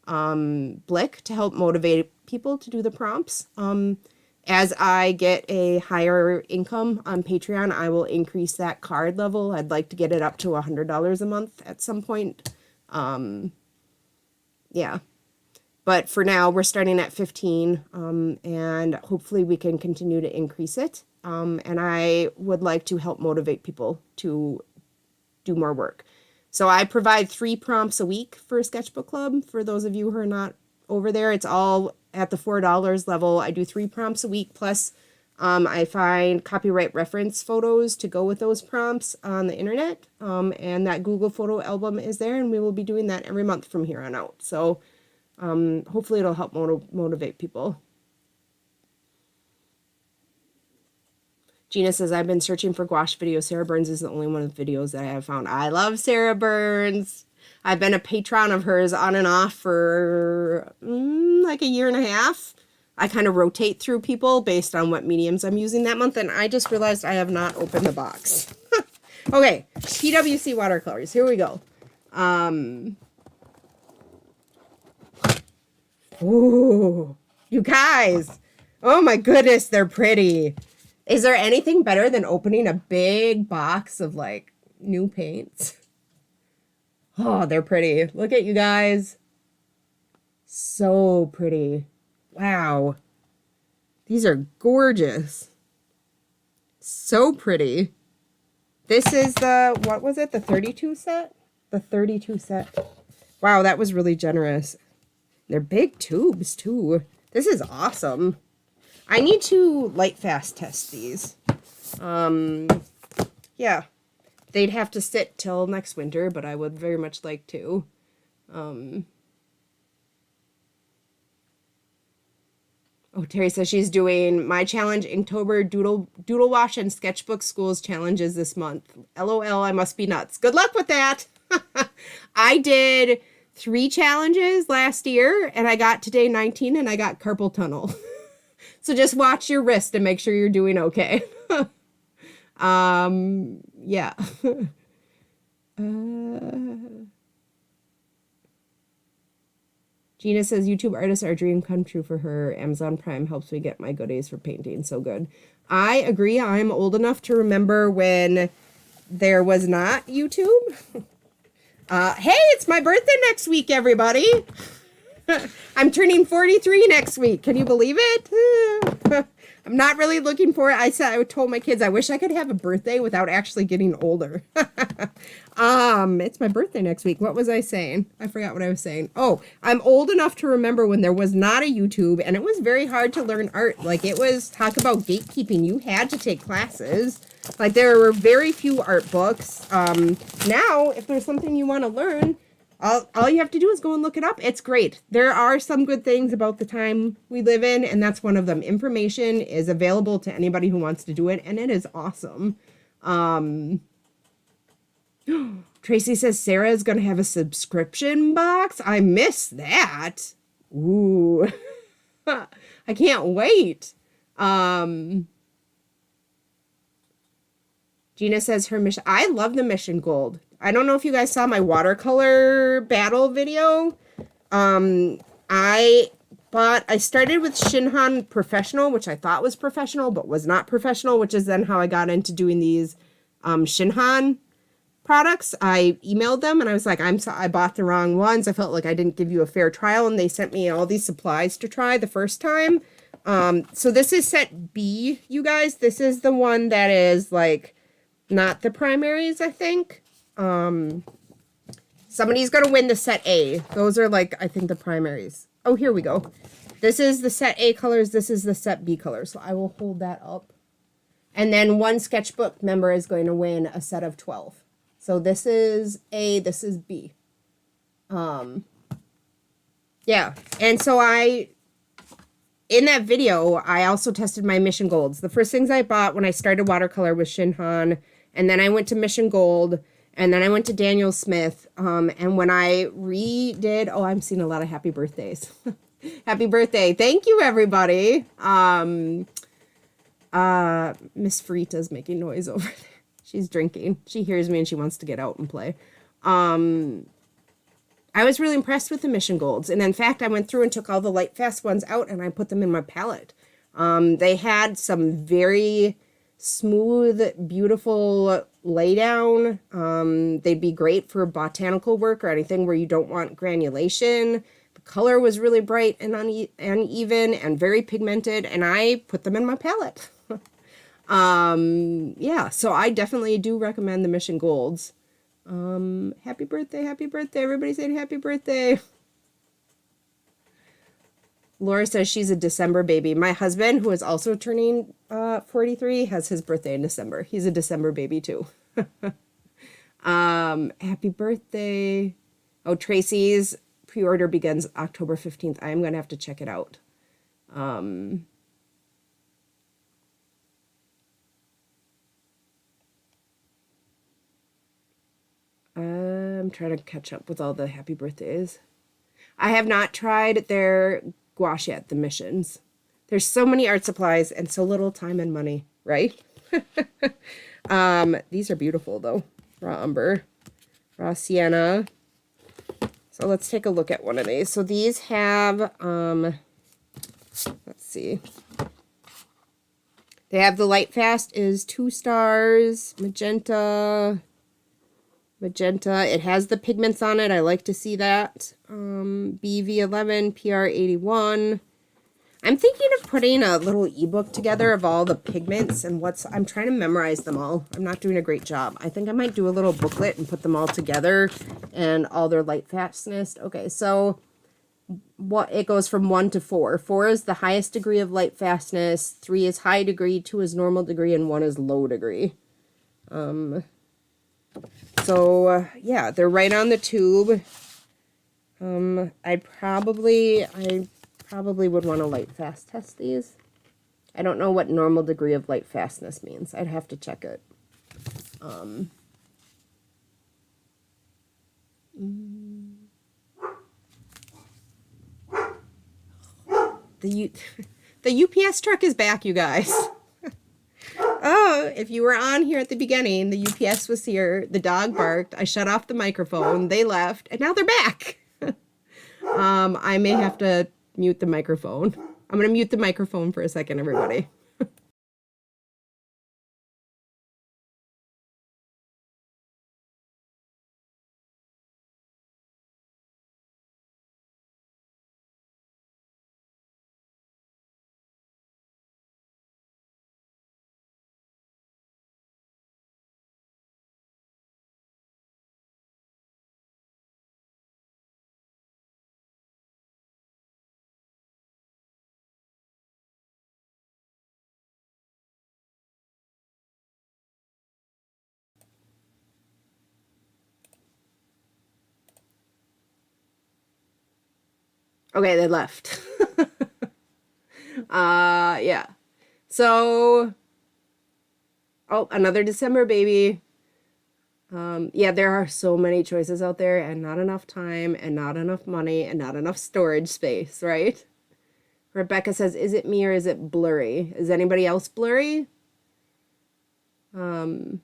Blick to help motivate people to do the prompts. As I get a higher income on Patreon, I will increase that card level. I'd like to get it up to $100 a month at some point. Yeah. But for now, we're starting at 15, and hopefully we can continue to increase it. And I would like to help motivate people to do more work. So I provide 3 prompts a week for a sketchbook club. For those of you who are not over there, it's all at the $4 level. I do 3 prompts a week, plus I find copyright reference photos to go with those prompts on the internet. And that Google photo album is there, and we will be doing that every month from here on out. So hopefully it'll help motivate people. Gina says, I've been searching for gouache videos. Sarah Burns is the only one of the videos that I have found. I love Sarah Burns. I've been a patron of hers on and off for like a year and a half. I kind of rotate through people based on what mediums I'm using that month, and I just realized I have not opened the box. Okay, PWC watercolors. Here we go. Ooh, you guys. Oh my goodness, they're pretty. Is there anything better than opening a big box of like new paints? Oh, they're pretty. Look at you guys. So pretty. Wow. These are gorgeous. So pretty. This is the, what was it? The 32 set? The 32 set. Wow, that was really generous. They're big tubes too. This is awesome. I need to light fast test these. Yeah. They'd have to sit till next winter, but I would very much like to. Oh, Terry says she's doing my challenge Inktober doodle wash and sketchbook schools challenges this month. LOL, I must be nuts. Good luck with that. I did 3 challenges last year, and I got to day 19, and I got carpal tunnel. So just watch your wrist and make sure you're doing okay. Yeah. Gina says, YouTube artists are a dream come true for her. Amazon Prime helps me get my goodies for painting. So good. I agree. I'm old enough to remember when there was not YouTube. Hey, it's my birthday next week, everybody. I'm turning 43 next week. Can you believe it? I'm not really looking for it. I told my kids I wish I could have a birthday without actually getting older. It's my birthday next week. What was I saying? I forgot what I was saying. Oh, I'm old enough to remember when there was not a YouTube, and it was very hard to learn art. Like, it was, talk about gatekeeping. You had to take classes. Like, there were very few art books. Now, if there's something you want to learn, all you have to do is go and look it up. It's great. There are some good things about the time we live in, and that's one of them. Information is available to anybody who wants to do it, and it is awesome. Tracy says Sarah is going to have a subscription box. I miss that. Ooh. I can't wait. Gina says her mission. I love the Mission Gold. I don't know if you guys saw my watercolor battle video. I started with ShinHan Professional, which I thought was professional, but was not professional, which is then how I got into doing these ShinHan products. I emailed them and I was like, I bought the wrong ones. I felt like I didn't give you a fair trial, and they sent me all these supplies to try the first time. So this is set B, you guys. This is the one that is like not the primaries, I think. Somebody's gonna win the set A. Those are like, I think, the primaries. Oh, here we go. This is the set A colors. This is the set B colors. So I will hold that up. And then one sketchbook member is going to win a set of 12. So this is A, this is B. Yeah. And so in that video, I also tested my Mission Golds. The first things I bought when I started watercolor was ShinHan and then I went to Mission Gold, and then I went to Daniel Smith. And when I redid, oh, I'm seeing a lot of happy birthdays. Happy birthday. Thank you, everybody. Miss Frita's making noise over there. She's drinking. She hears me and she wants to get out and play. I was really impressed with the Mission Golds. And in fact, I went through and took all the light fast ones out and I put them in my palette. They had some very smooth, beautiful laydown. They'd be great for botanical work or anything where you don't want granulation. The color was really bright and uneven and very pigmented, and I put them in my palette. Yeah, so I definitely do recommend the Mission Golds. Happy birthday, everybody saying happy birthday. Laura says she's a December baby. My husband, who is also turning 43, has his birthday in December. He's a December baby too. Happy birthday. Oh, Tracy's pre-order begins October 15th. I am going to have to check it out. I'm trying to catch up with all the happy birthdays. I have not tried their gouache yet, the Missions. There's so many art supplies and so little time and money, right? These are beautiful though. Raw umber, raw sienna. So let's take a look at one of these. So these have, let's see. They have the light fast is 2 stars, magenta. It has the pigments on it. I like to see that. BV11, PR81. I'm thinking of putting a little ebook together of all the pigments and I'm trying to memorize them all. I'm not doing a great job. I think I might do a little booklet and put them all together and all their light fastness. Okay, so what it goes from 1 to 4. 4 is the highest degree of light fastness. 3 is high degree. 2 is normal degree, and 1 is low degree. So yeah, they're right on the tube. I probably would want to light fast test these. I don't know what normal degree of light fastness means. I'd have to check it. The UPS truck is back, you guys. Oh, if you were on here at the beginning, the UPS was here, the dog barked, I shut off the microphone, they left, and now they're back. I may have to mute the microphone. I'm going to mute the microphone for a second, everybody. Okay, they left. Yeah. So, oh, another December baby. Yeah, there are so many choices out there and not enough time and not enough money and not enough storage space, right? Rebecca says, is it me or is it blurry? Is anybody else blurry? Gina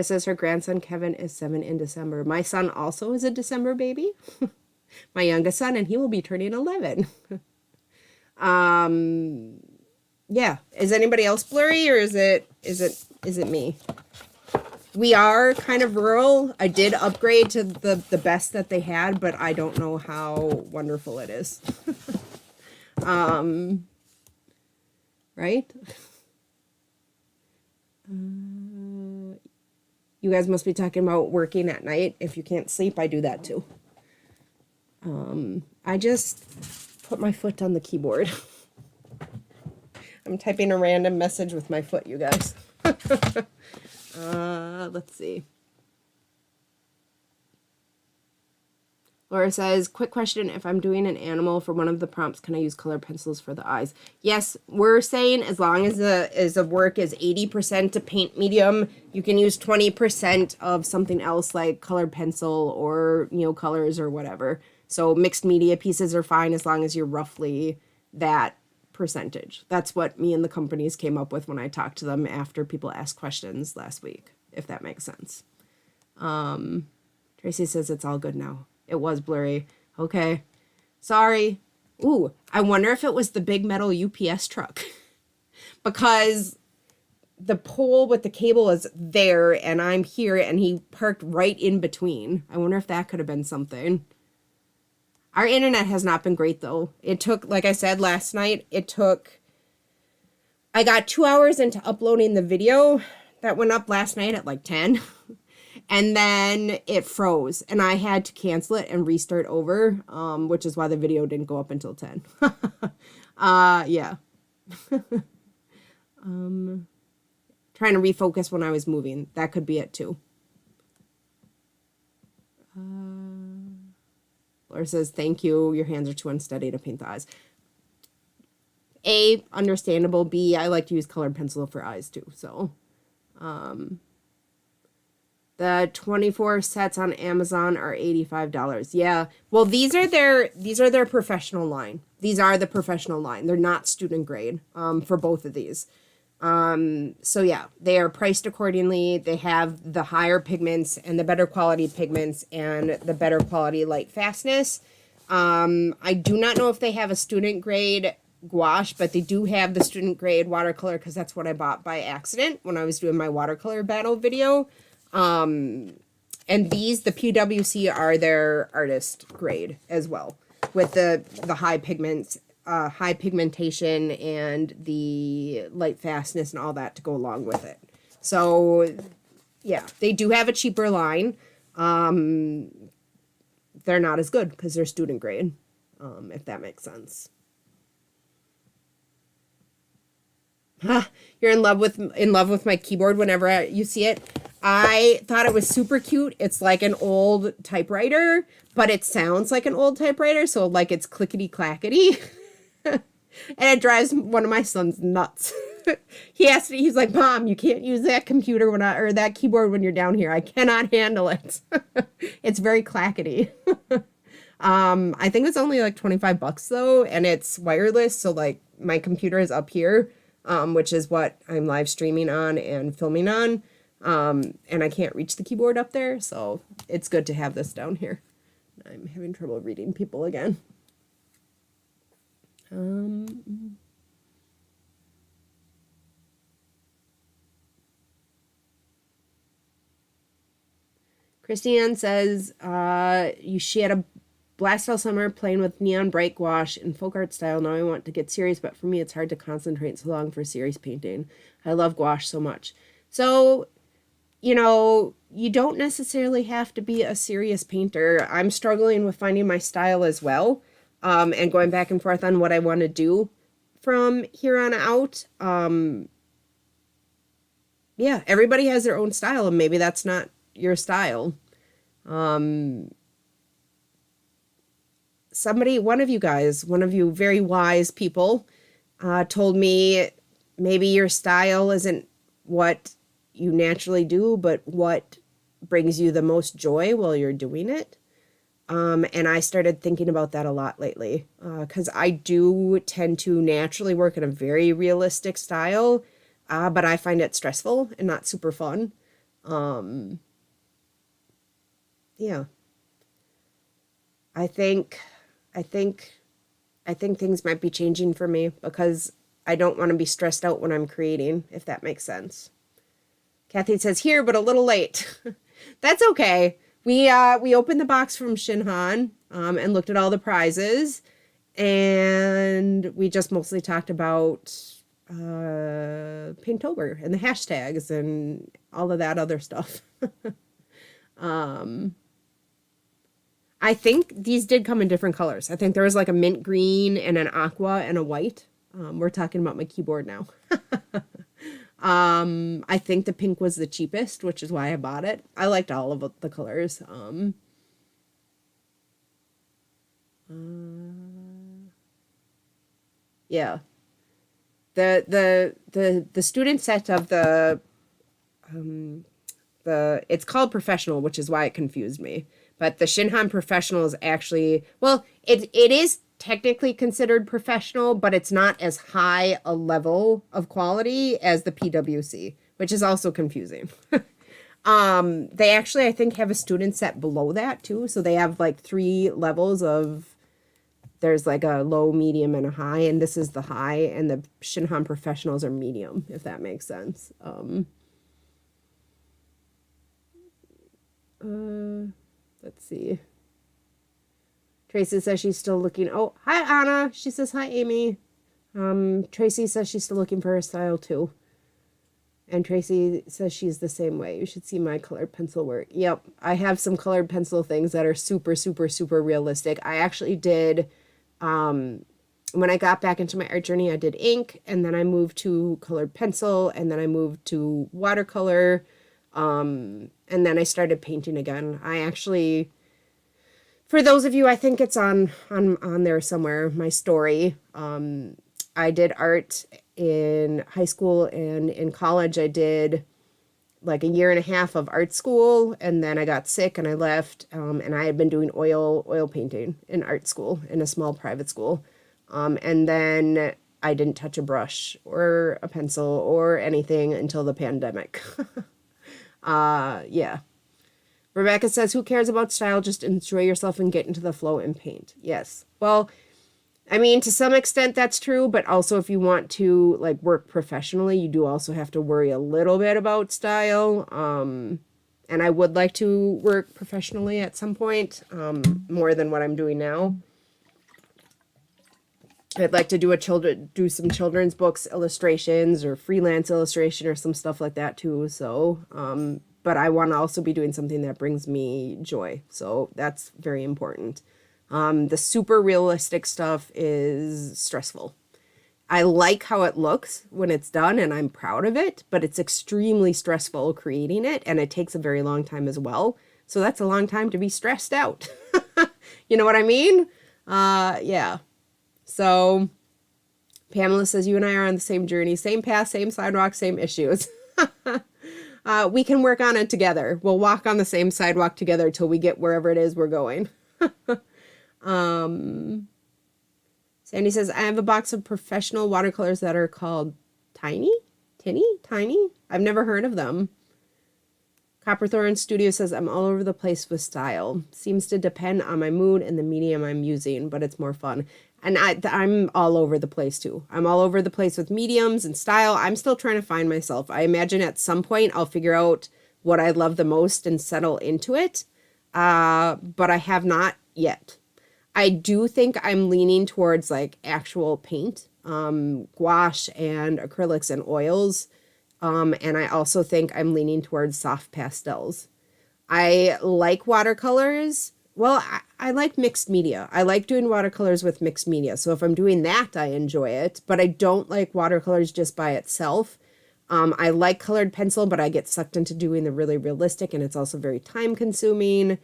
says her grandson Kevin is 7 in December. My son also is a December baby. My youngest son, and he will be turning 11. Yeah. Is anybody else blurry, or is it me? We are kind of rural. I did upgrade to the best that they had, but I don't know how wonderful it is. Right? You guys must be talking about working at night. If you can't sleep, I do that too. I just put my foot on the keyboard. I'm typing a random message with my foot, you guys. Let's see. Laura says, quick question. If I'm doing an animal for one of the prompts, can I use colored pencils for the eyes? Yes, we're saying as long as the work is 80% to paint medium, you can use 20% of something else like colored pencil or colors or whatever. So mixed media pieces are fine as long as you're roughly that percentage. That's what me and the companies came up with when I talked to them after people asked questions last week, if that makes sense. Tracy says it's all good now. It was blurry. Okay. Sorry. Ooh, I wonder if it was the big metal UPS truck. Because the pole with the cable is there and I'm here and he parked right in between. I wonder if that could have been something. Our internet has not been great though. It took, like I said last night, I got 2 hours into uploading the video that went up last night at like 10. And then it froze and I had to cancel it and restart over, which is why the video didn't go up until 10. Yeah. Trying to refocus when I was moving. That could be it too. Laura says, thank you. Your hands are too unsteady to paint the eyes. A, understandable. B, I like to use colored pencil for eyes too. So, the 24 sets on Amazon are $85. Yeah. Well, these are their professional line. These are the professional line. They're not student grade for both of these. So yeah, they are priced accordingly. They have the higher pigments and the better quality pigments and the better quality light fastness. I do not know if they have a student grade gouache, but they do have the student grade watercolor because that's what I bought by accident when I was doing my watercolor battle video. And these, the PWC, are their artist grade as well, with the high pigments, high pigmentation and the light fastness and all that to go along with it. So yeah, they do have a cheaper line. They're not as good because they're student grade, if that makes sense. You're in love with my keyboard whenever you see it. I thought it was super cute. It's like an old typewriter, but it sounds like an old typewriter, so like it's clickety clackety. And it drives one of my sons nuts. He's like, Mom, you can't use that computer or that keyboard when you're down here. I cannot handle it. It's very clackety. I think it's only like $25 though, and it's wireless, so like my computer is up here, which is what I'm live streaming on and filming on. And I can't reach the keyboard up there, so it's good to have this down here. I'm having trouble reading people again. Christiane says, she had a blast all summer playing with neon bright gouache in folk art style. Now I want to get serious, but for me, it's hard to concentrate so long for serious painting. I love gouache so much. So, you don't necessarily have to be a serious painter. I'm struggling with finding my style as well, and going back and forth on what I want to do from here on out. Yeah, everybody has their own style, and maybe that's not your style. One of you very wise people, told me maybe your style isn't what you naturally do, but what brings you the most joy while you're doing it. And I started thinking about that a lot lately, because I do tend to naturally work in a very realistic style, but I find it stressful and not super fun. Yeah. I think things might be changing for me because I don't want to be stressed out when I'm creating, if that makes sense. Kathy says, here, but a little late. That's okay. We opened the box from ShinHan, and looked at all the prizes, and we just mostly talked about Paint-tober and the hashtags and all of that other stuff. I think these did come in different colors. I think there was like a mint green and an aqua and a white. We're talking about my keyboard now. I think the pink was the cheapest, which is why I bought it. I liked all of the colors. Yeah. The student set of the it's called Professional, which is why it confused me. But the ShinHan Professional is actually, well, it is technically considered professional, but it's not as high a level of quality as the PWC, which is also confusing. They actually, I think, have a student set below that too. So they have like 3 levels of, there's like a low, medium, and a high, and this is the high, and the ShinHan Professionals are medium, if that makes sense. Let's see. Tracy says she's still looking. Oh, hi, Anna. She says, hi, Amy. Tracy says she's still looking for her style, too. And Tracy says she's the same way. You should see my colored pencil work. Yep, I have some colored pencil things that are super, super, super realistic. I actually did, when I got back into my art journey, I did ink, and then I moved to colored pencil, and then I moved to watercolor, and then I started painting again. I actually, for those of you, I think it's on there somewhere, my story. I did art in high school, and in college I did like a year and a half of art school, and then I got sick and I left, and I had been doing oil painting in art school in a small private school, and then I didn't touch a brush or a pencil or anything until the pandemic. Yeah. Rebecca says, who cares about style? Just enjoy yourself and get into the flow and paint. Yes. Well, I mean, to some extent that's true, but also if you want to like work professionally, you do also have to worry a little bit about style. And I would like to work professionally at some point, more than what I'm doing now. I'd like to do some children's books illustrations or freelance illustration or some stuff like that too. So, but I want to also be doing something that brings me joy. So that's very important. The super realistic stuff is stressful. I like how it looks when it's done and I'm proud of it, but it's extremely stressful creating it, and it takes a very long time as well. So that's a long time to be stressed out. You know what I mean? Yeah. So Pamela says, you and I are on the same journey, same path, same sidewalk, same issues. We can work on it together. We'll walk on the same sidewalk together till we get wherever it is we're going. Sandy says, I have a box of professional watercolors that are called Tiny? I've never heard of them. Copperthorn Studio says, I'm all over the place with style. Seems to depend on my mood and the medium I'm using, but it's more fun. And I'm all over the place too. I'm all over the place with mediums and style. I'm still trying to find myself. I imagine at some point I'll figure out what I love the most and settle into it. But I have not yet. I do think I'm leaning towards like actual paint, gouache and acrylics and oils. And I also think I'm leaning towards soft pastels. I like watercolors. Well, I like mixed media. I like doing watercolors with mixed media. So if I'm doing that, I enjoy it. But I don't like watercolors just by itself. I like colored pencil, but I get sucked into doing the really realistic, and it's also very time consuming.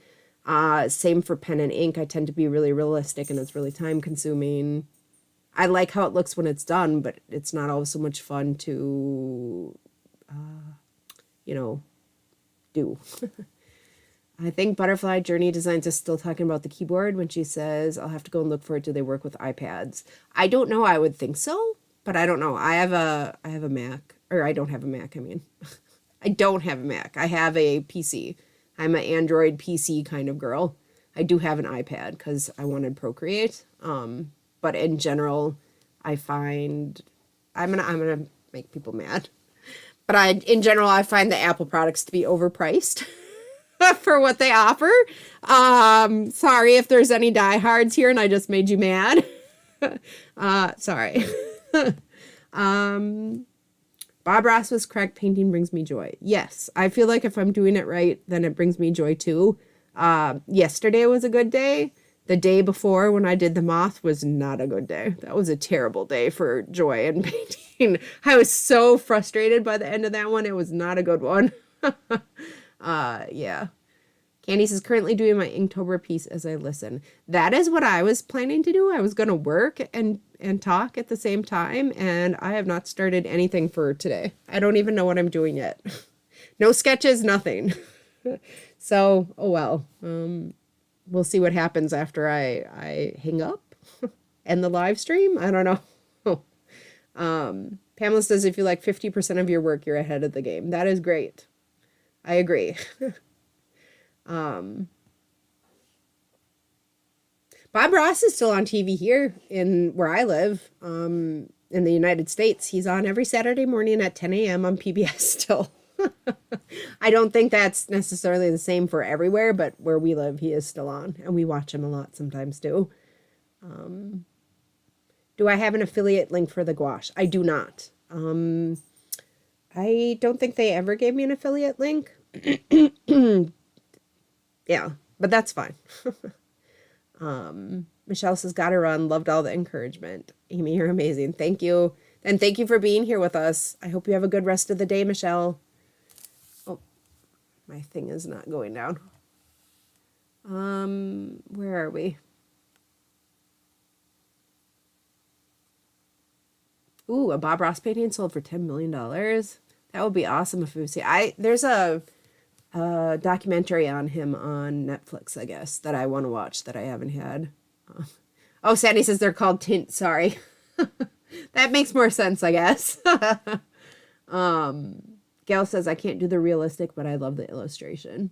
Same for pen and ink. I tend to be really realistic, and it's really time consuming. I like how it looks when it's done, but it's not always so much fun to, do. I think Butterfly Journey Designs is still talking about the keyboard when she says, I'll have to go and look for it. Do they work with iPads? I don't know. I would think so, but I don't know. I have a Mac, or I don't have a Mac. I mean, I don't have a Mac. I have a PC. I'm an Android PC kind of girl. I do have an iPad because I wanted Procreate. But in general, I find I'm gonna make people mad. But in general, I find the Apple products to be overpriced for what they offer. Sorry if there's any diehards here and I just made you mad. Sorry. Bob Ross was correct. Painting brings me joy. Yes, I feel like if I'm doing it right, then it brings me joy too. Yesterday was a good day. The day before when I did the moth was not a good day. That was a terrible day for joy and painting. I was so frustrated by the end of that one. It was not a good one. Yeah. Candice is currently doing my Inktober piece as I listen. That is what I was planning to do. I was going to work and talk at the same time, and I have not started anything for today. I don't even know what I'm doing yet. No sketches, nothing. So, oh well. We'll see what happens after I hang up and the live stream. I don't know. Pamela says if you like 50% of your work, you're ahead of the game. That is great. I agree. Bob Ross is still on TV here in where I live, in the United States. He's on every Saturday morning at 10 a.m. on PBS still. I don't think that's necessarily the same for everywhere, but where we live, he is still on, and we watch him a lot sometimes too. Do I have an affiliate link for the gouache? I do not. I don't think they ever gave me an affiliate link. Yeah, but that's fine. Michelle says, gotta run. Loved all the encouragement. Amy, you're amazing. Thank you. And thank you for being here with us. I hope you have a good rest of the day, Michelle. Oh, my thing is not going down. Where are we? Ooh, a Bob Ross painting sold for $10 million. That would be awesome if we see. There's a documentary on him on Netflix, I guess, that I want to watch that I haven't had. Oh, Sandy says they're called tint. Sorry. That makes more sense, I guess. Gail says I can't do the realistic, but I love the illustration.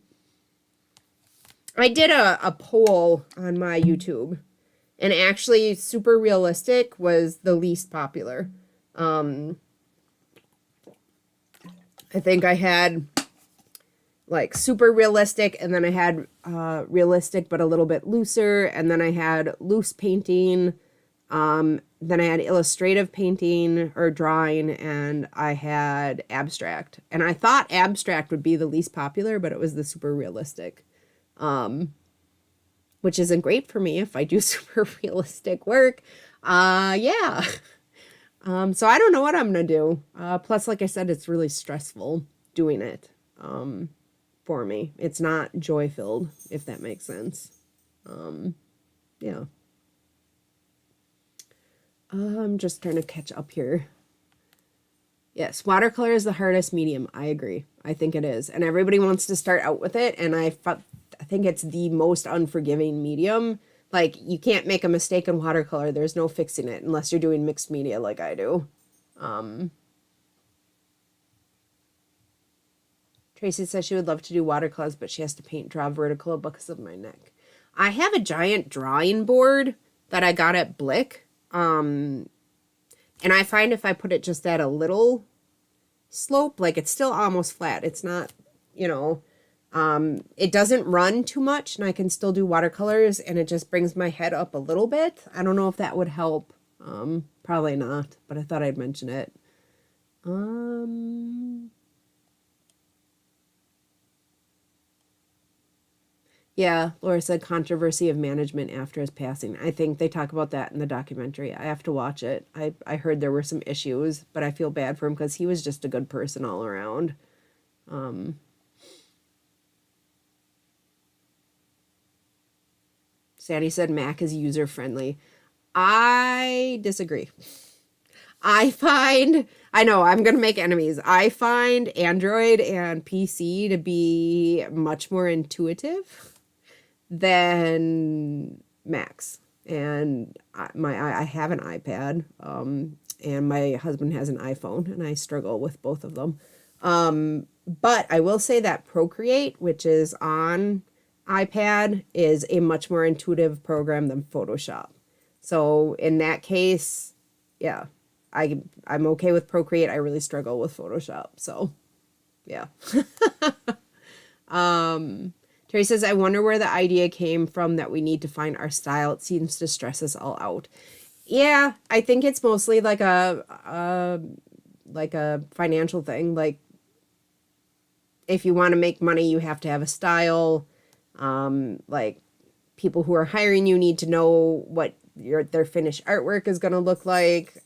I did a poll on my YouTube, and actually super realistic was the least popular. I think I had like super realistic, and then I had realistic but a little bit looser, and then I had loose painting, then I had illustrative painting or drawing, and I had abstract. And I thought abstract would be the least popular, but it was the super realistic, which isn't great for me if I do super realistic work. Yeah. So I don't know what I'm going to do. Plus, like I said, it's really stressful doing it. For me. It's not joy-filled, if that makes sense. Yeah. I'm just trying to catch up here. Yes, watercolor is the hardest medium. I agree. I think it is. And everybody wants to start out with it, and I think it's the most unforgiving medium. Like, you can't make a mistake in watercolor. There's no fixing it unless you're doing mixed media like I do. Tracy says she would love to do watercolors, but she has to draw vertical because of my neck. I have a giant drawing board that I got at Blick. And I find if I put it just at a little slope, like it's still almost flat. It's not, it doesn't run too much, and I can still do watercolors, and it just brings my head up a little bit. I don't know if that would help. Probably not, but I thought I'd mention it. Yeah, Laura said controversy of management after his passing. I think they talk about that in the documentary. I have to watch it. I heard there were some issues, but I feel bad for him because he was just a good person all around. Sandy said Mac is user-friendly. I disagree. I know, I'm going to make enemies. I find Android and PC to be much more intuitive than Macs. And I have an iPad, and my husband has an iPhone, and I struggle with both of them. But I will say that Procreate, which is on iPad, is a much more intuitive program than Photoshop. So in that case, yeah, I'm okay with Procreate. I really struggle with Photoshop. So, yeah. Terry says, I wonder where the idea came from that we need to find our style. It seems to stress us all out. Yeah, I think it's mostly like a financial thing. Like, if you want to make money, you have to have a style. Like, people who are hiring you need to know what their finished artwork is going to look like.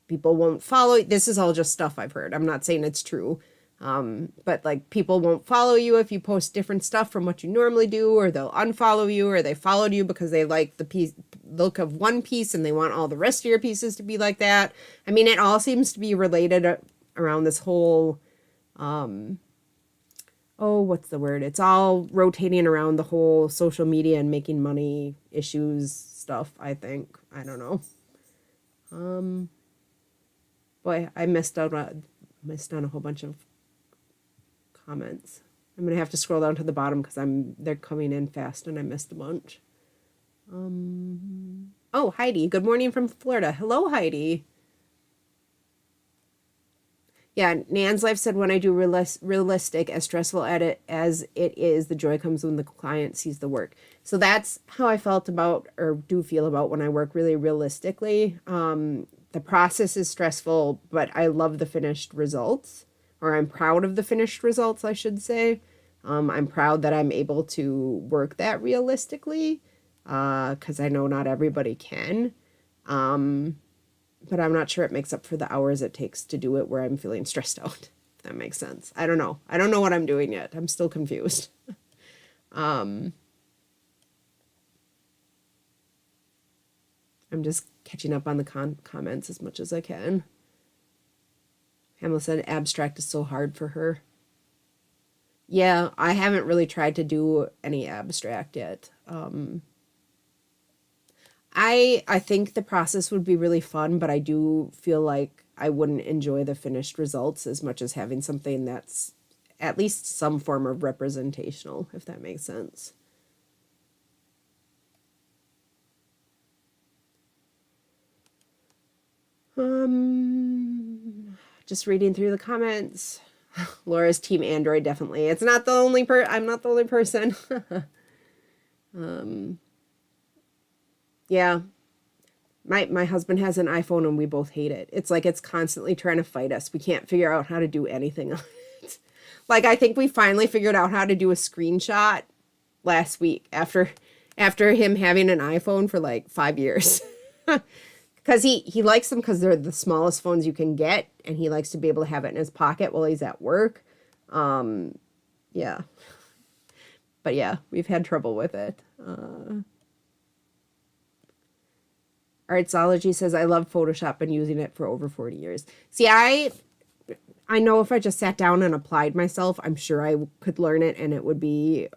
People won't follow. This is all just stuff I've heard. I'm not saying it's true. But like people won't follow you if you post different stuff from what you normally do, or they'll unfollow you, or they followed you because they like the look of one piece and they want all the rest of your pieces to be like that. I mean, it all seems to be related around this whole, what's the word? It's all rotating around the whole social media and making money issues stuff, I think. I don't know. Boy, I missed on a whole bunch of comments. I'm gonna have to scroll down to the bottom because they're coming in fast and I missed a bunch. Oh, Heidi, good morning from Florida. Hello, Heidi. Yeah, Nan's Life said, when I do realistic, as stressful at it as it is, the joy comes when the client sees the work. So that's how I felt about, or do feel about, when I work really realistically. The process is stressful, but I love the finished results, or I'm proud of the finished results, I should say. I'm proud that I'm able to work that realistically, because I know not everybody can. But I'm not sure it makes up for the hours it takes to do it where I'm feeling stressed out, if that makes sense. I don't know. I don't know what I'm doing yet. I'm still confused. I'm just catching up on the comments as much as I can. Pamela said abstract is so hard for her. Yeah, I haven't really tried to do any abstract yet. I think the process would be really fun, but I do feel like I wouldn't enjoy the finished results as much as having something that's at least some form of representational, if that makes sense. Just reading through the comments. Laura's team Android, definitely. It's not the only I'm not the only person. Yeah. My husband has an iPhone and we both hate it. It's like it's constantly trying to fight us. We can't figure out how to do anything on it. Like, I think we finally figured out how to do a screenshot last week after him having an iPhone for like 5 years. Because he likes them because they're the smallest phones you can get, and he likes to be able to have it in his pocket while he's at work. Yeah. But yeah, we've had trouble with it. Artsology says, I love Photoshop and using it for over 40 years. See, I know if I just sat down and applied myself, I'm sure I could learn it and it would be,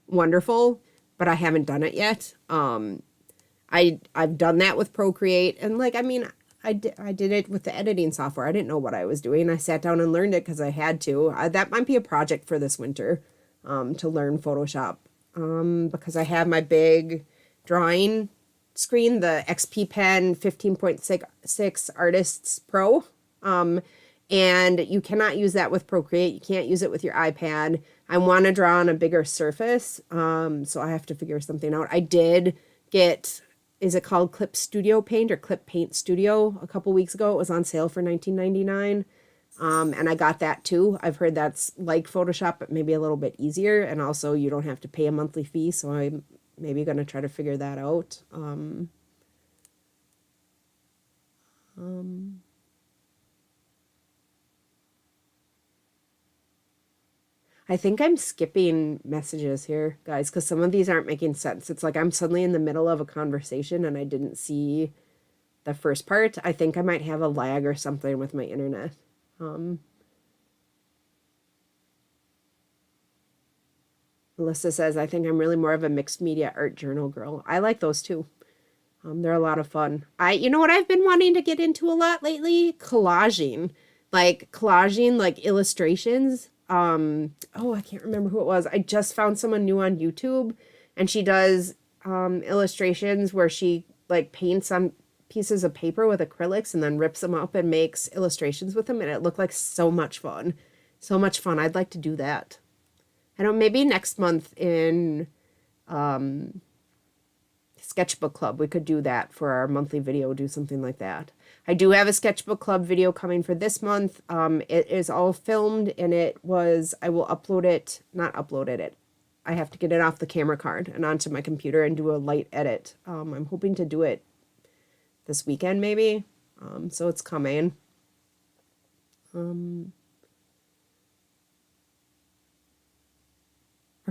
wonderful, but I haven't done it yet. I've done that with Procreate, and I did it with the editing software. I didn't know what I was doing. I sat down and learned it because I had to. That might be a project for this winter, to learn Photoshop, because I have my big drawing screen, the XP Pen 15.6 Artists Pro, and you cannot use that with Procreate. You can't use it with your iPad. I want to draw on a bigger surface, so I have to figure something out. I did get, is it called Clip Studio Paint or Clip Paint Studio, a couple weeks ago. It was on sale for $19.99, and I got that too. I've heard that's like Photoshop, but maybe a little bit easier, and also you don't have to pay a monthly fee, so I'm maybe going to try to figure that out. I think I'm skipping messages here, guys, because some of these aren't making sense. It's like I'm suddenly in the middle of a conversation and I didn't see the first part. I think I might have a lag or something with my internet. Melissa says, I think I'm really more of a mixed media art journal girl. I like those too. They're a lot of fun. You know what I've been wanting to get into a lot lately? Collaging. Like illustrations. I can't remember who it was. I just found someone new on YouTube, and she does illustrations where she paints on pieces of paper with acrylics and then rips them up and makes illustrations with them, and it looked like so much fun. So much fun. I'd like to do that. I don't know, maybe next month in Sketchbook Club, we could do that for our monthly video, do something like that. I do have a Sketchbook Club video coming for this month. It is all filmed, and I will upload it, not uploaded it. I have to get it off the camera card and onto my computer and do a light edit. I'm hoping to do it this weekend maybe. So it's coming.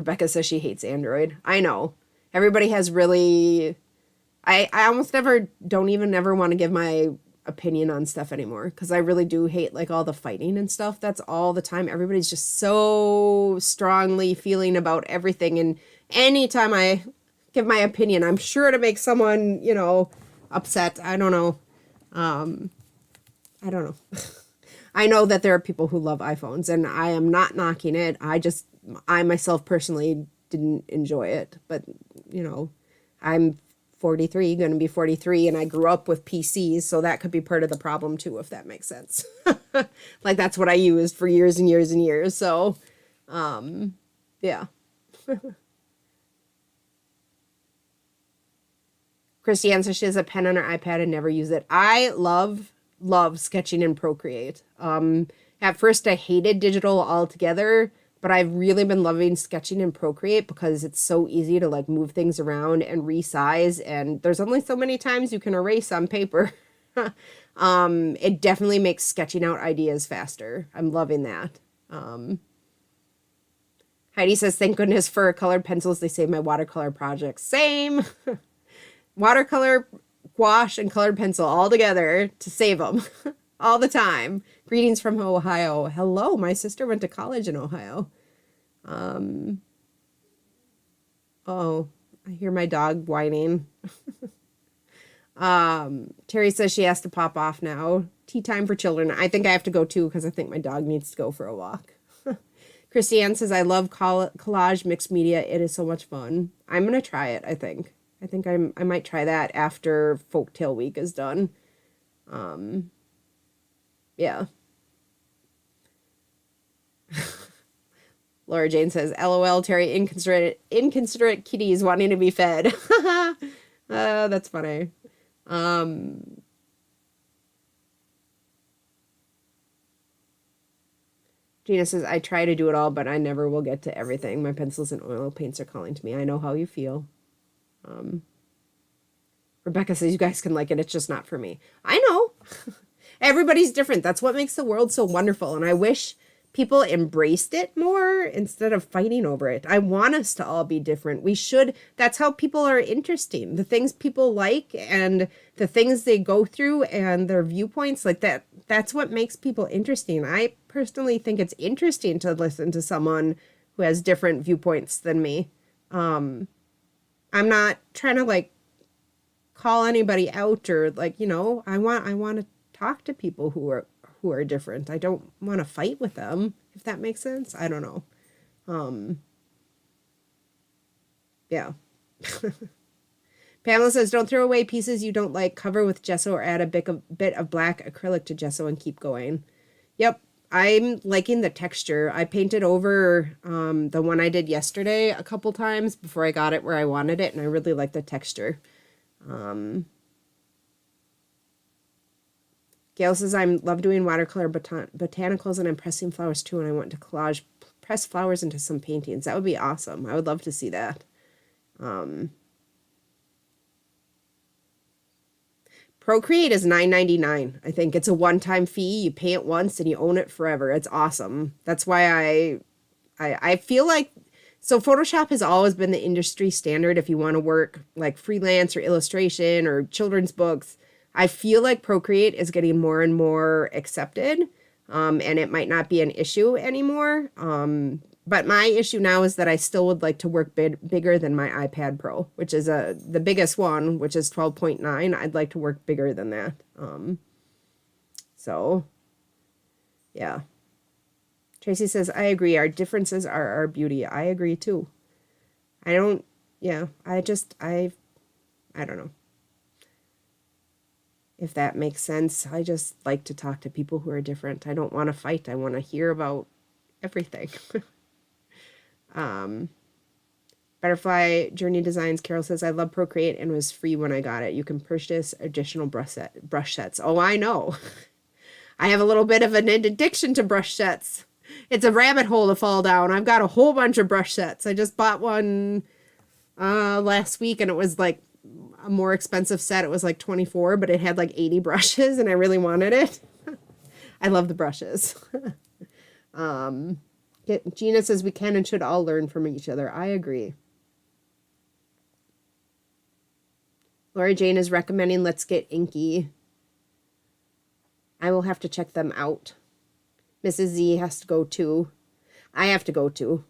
Rebecca says she hates Android. I know. Everybody has really... I almost don't even ever want to give my opinion on stuff anymore, because I really do hate like all the fighting and stuff. That's all the time. Everybody's just so strongly feeling about everything, and anytime I give my opinion, I'm sure to make someone, you know, upset. I don't know. I don't know. I know that there are people who love iPhones, and I am not knocking it. I myself personally didn't enjoy it, but you know, I'm 43, going to be 43, and I grew up with PCs, so that could be part of the problem too, if that makes sense. Like, that's what I used for years and years and years, so, yeah. Christiane says she has a pen on her iPad and never use it. I love sketching in Procreate. At first I hated digital altogether, but I've really been loving sketching in Procreate because it's so easy to like move things around and resize, and there's only so many times you can erase on paper. It definitely makes sketching out ideas faster. I'm loving that. Heidi says, thank goodness for colored pencils. They save my watercolor projects. Same. Watercolor, gouache, and colored pencil all together to save them all the time. Greetings from Ohio. Hello, my sister went to college in Ohio. Oh, I hear my dog whining. Terry says she has to pop off now. Tea time for children. I think I have to go too, because I think my dog needs to go for a walk. Christiane says, I love collage mixed media. It is so much fun. I'm going to try it, I think. I might try that after Folktale week is done. Yeah. Laura Jane says, LOL, Terry, inconsiderate kitties wanting to be fed. That's funny. Gina says, I try to do it all, but I never will get to everything. My pencils and oil paints are calling to me. I know how you feel. Rebecca says, you guys can like it. It's just not for me. I know. Everybody's different. That's what makes the world so wonderful. And I wish people embraced it more instead of fighting over it. I want us to all be different. We should. That's how people are interesting. The things people like and the things they go through and their viewpoints like that. That's what makes people interesting. I personally think it's interesting to listen to someone who has different viewpoints than me. I'm not trying to like call anybody out or like, you know, I want to talk to people who are different. I don't want to fight with them, if that makes sense. I don't know. Yeah. Pamela says, don't throw away pieces you don't like. Cover with gesso or add a bit of black acrylic to gesso and keep going. Yep. I'm liking the texture. I painted over the one I did yesterday a couple times before I got it where I wanted it, and I really like the texture. Gail says, I love doing watercolor botanicals, and I'm pressing flowers too, and I want to press flowers into some paintings. That would be awesome. I would love to see that. Procreate is $9.99. I think it's a one-time fee. You pay it once and you own it forever. It's awesome. That's why I feel like, so Photoshop has always been the industry standard if you want to work like freelance or illustration or children's books. I feel like Procreate is getting more and more accepted, and it might not be an issue anymore. But my issue now is that I still would like to work bigger than my iPad Pro, which is the biggest one, which is 12.9. I'd like to work bigger than that. So, yeah. Tracy says, I agree. Our differences are our beauty. I agree, too. I don't know. If that makes sense. I just like to talk to people who are different. I don't want to fight. I want to hear about everything. Butterfly Journey Designs, Carol says, I love Procreate and was free when I got it. You can purchase additional brush sets. Oh, I know. I have a little bit of an addiction to brush sets. It's a rabbit hole to fall down. I've got a whole bunch of brush sets. I just bought one last week, and it was like a more expensive set. It was like 24, but it had like 80 brushes, and I really wanted it. I love the brushes. Gail Gina says we can and should all learn from each other. I agree. Lori Jane is recommending Let's Get Inky. I will have to check them out. Mrs. Z has to go too. I have to go too.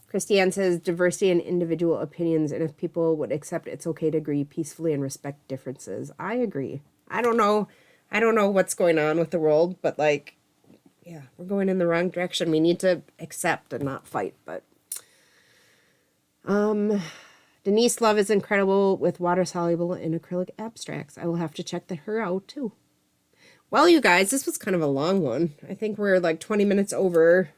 Christiane says diversity and individual opinions, and if people would accept it's okay to agree peacefully and respect differences. I agree. I don't know what's going on with the world, but like, yeah, we're going in the wrong direction. We need to accept and not fight, but Denise Love is incredible with water-soluble and acrylic abstracts. I will have to check her out, too. Well, you guys, this was kind of a long one. I think we're like 20 minutes over.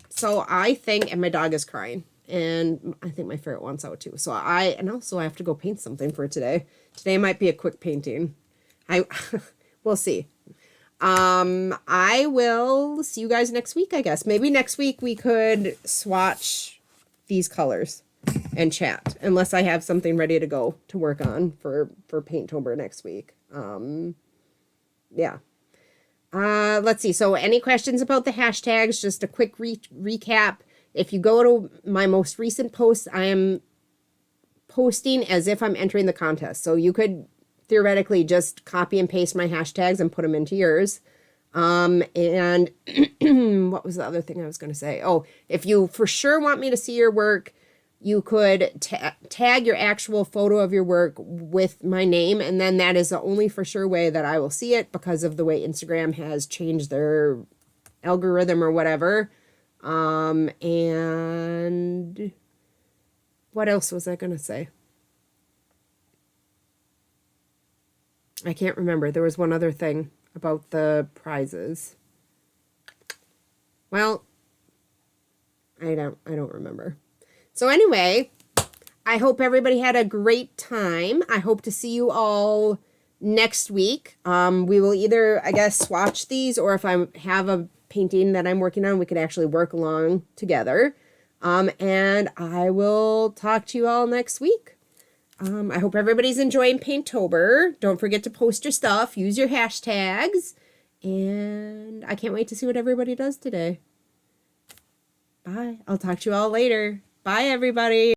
So I think, and my dog is crying, and I think my ferret wants out, too. So also I have to go paint something for today. Today might be a quick painting. We'll see. I will see you guys next week, I guess. Maybe next week we could swatch these colors and chat, unless I have something ready to go to work on for Paint-tober next week. Yeah. Let's see. So any questions about the hashtags? Just a quick recap. If you go to my most recent post, I am posting as if I'm entering the contest. So you could theoretically just copy and paste my hashtags and put them into yours. And what was the other thing I was going to say? Oh, if you for sure want me to see your work, you could tag your actual photo of your work with my name, and then that is the only for sure way that I will see it because of the way Instagram has changed their algorithm or whatever. And what else was I going to say? I can't remember. There was one other thing about the prizes. Well, I don't remember. So anyway, I hope everybody had a great time. I hope to see you all next week. We will either, I guess, swatch these, or if I have a painting that I'm working on, we could actually work along together. And I will talk to you all next week. I hope everybody's enjoying Paint-tober. Don't forget to post your stuff. Use your hashtags. And I can't wait to see what everybody does today. Bye. I'll talk to you all later. Bye, everybody.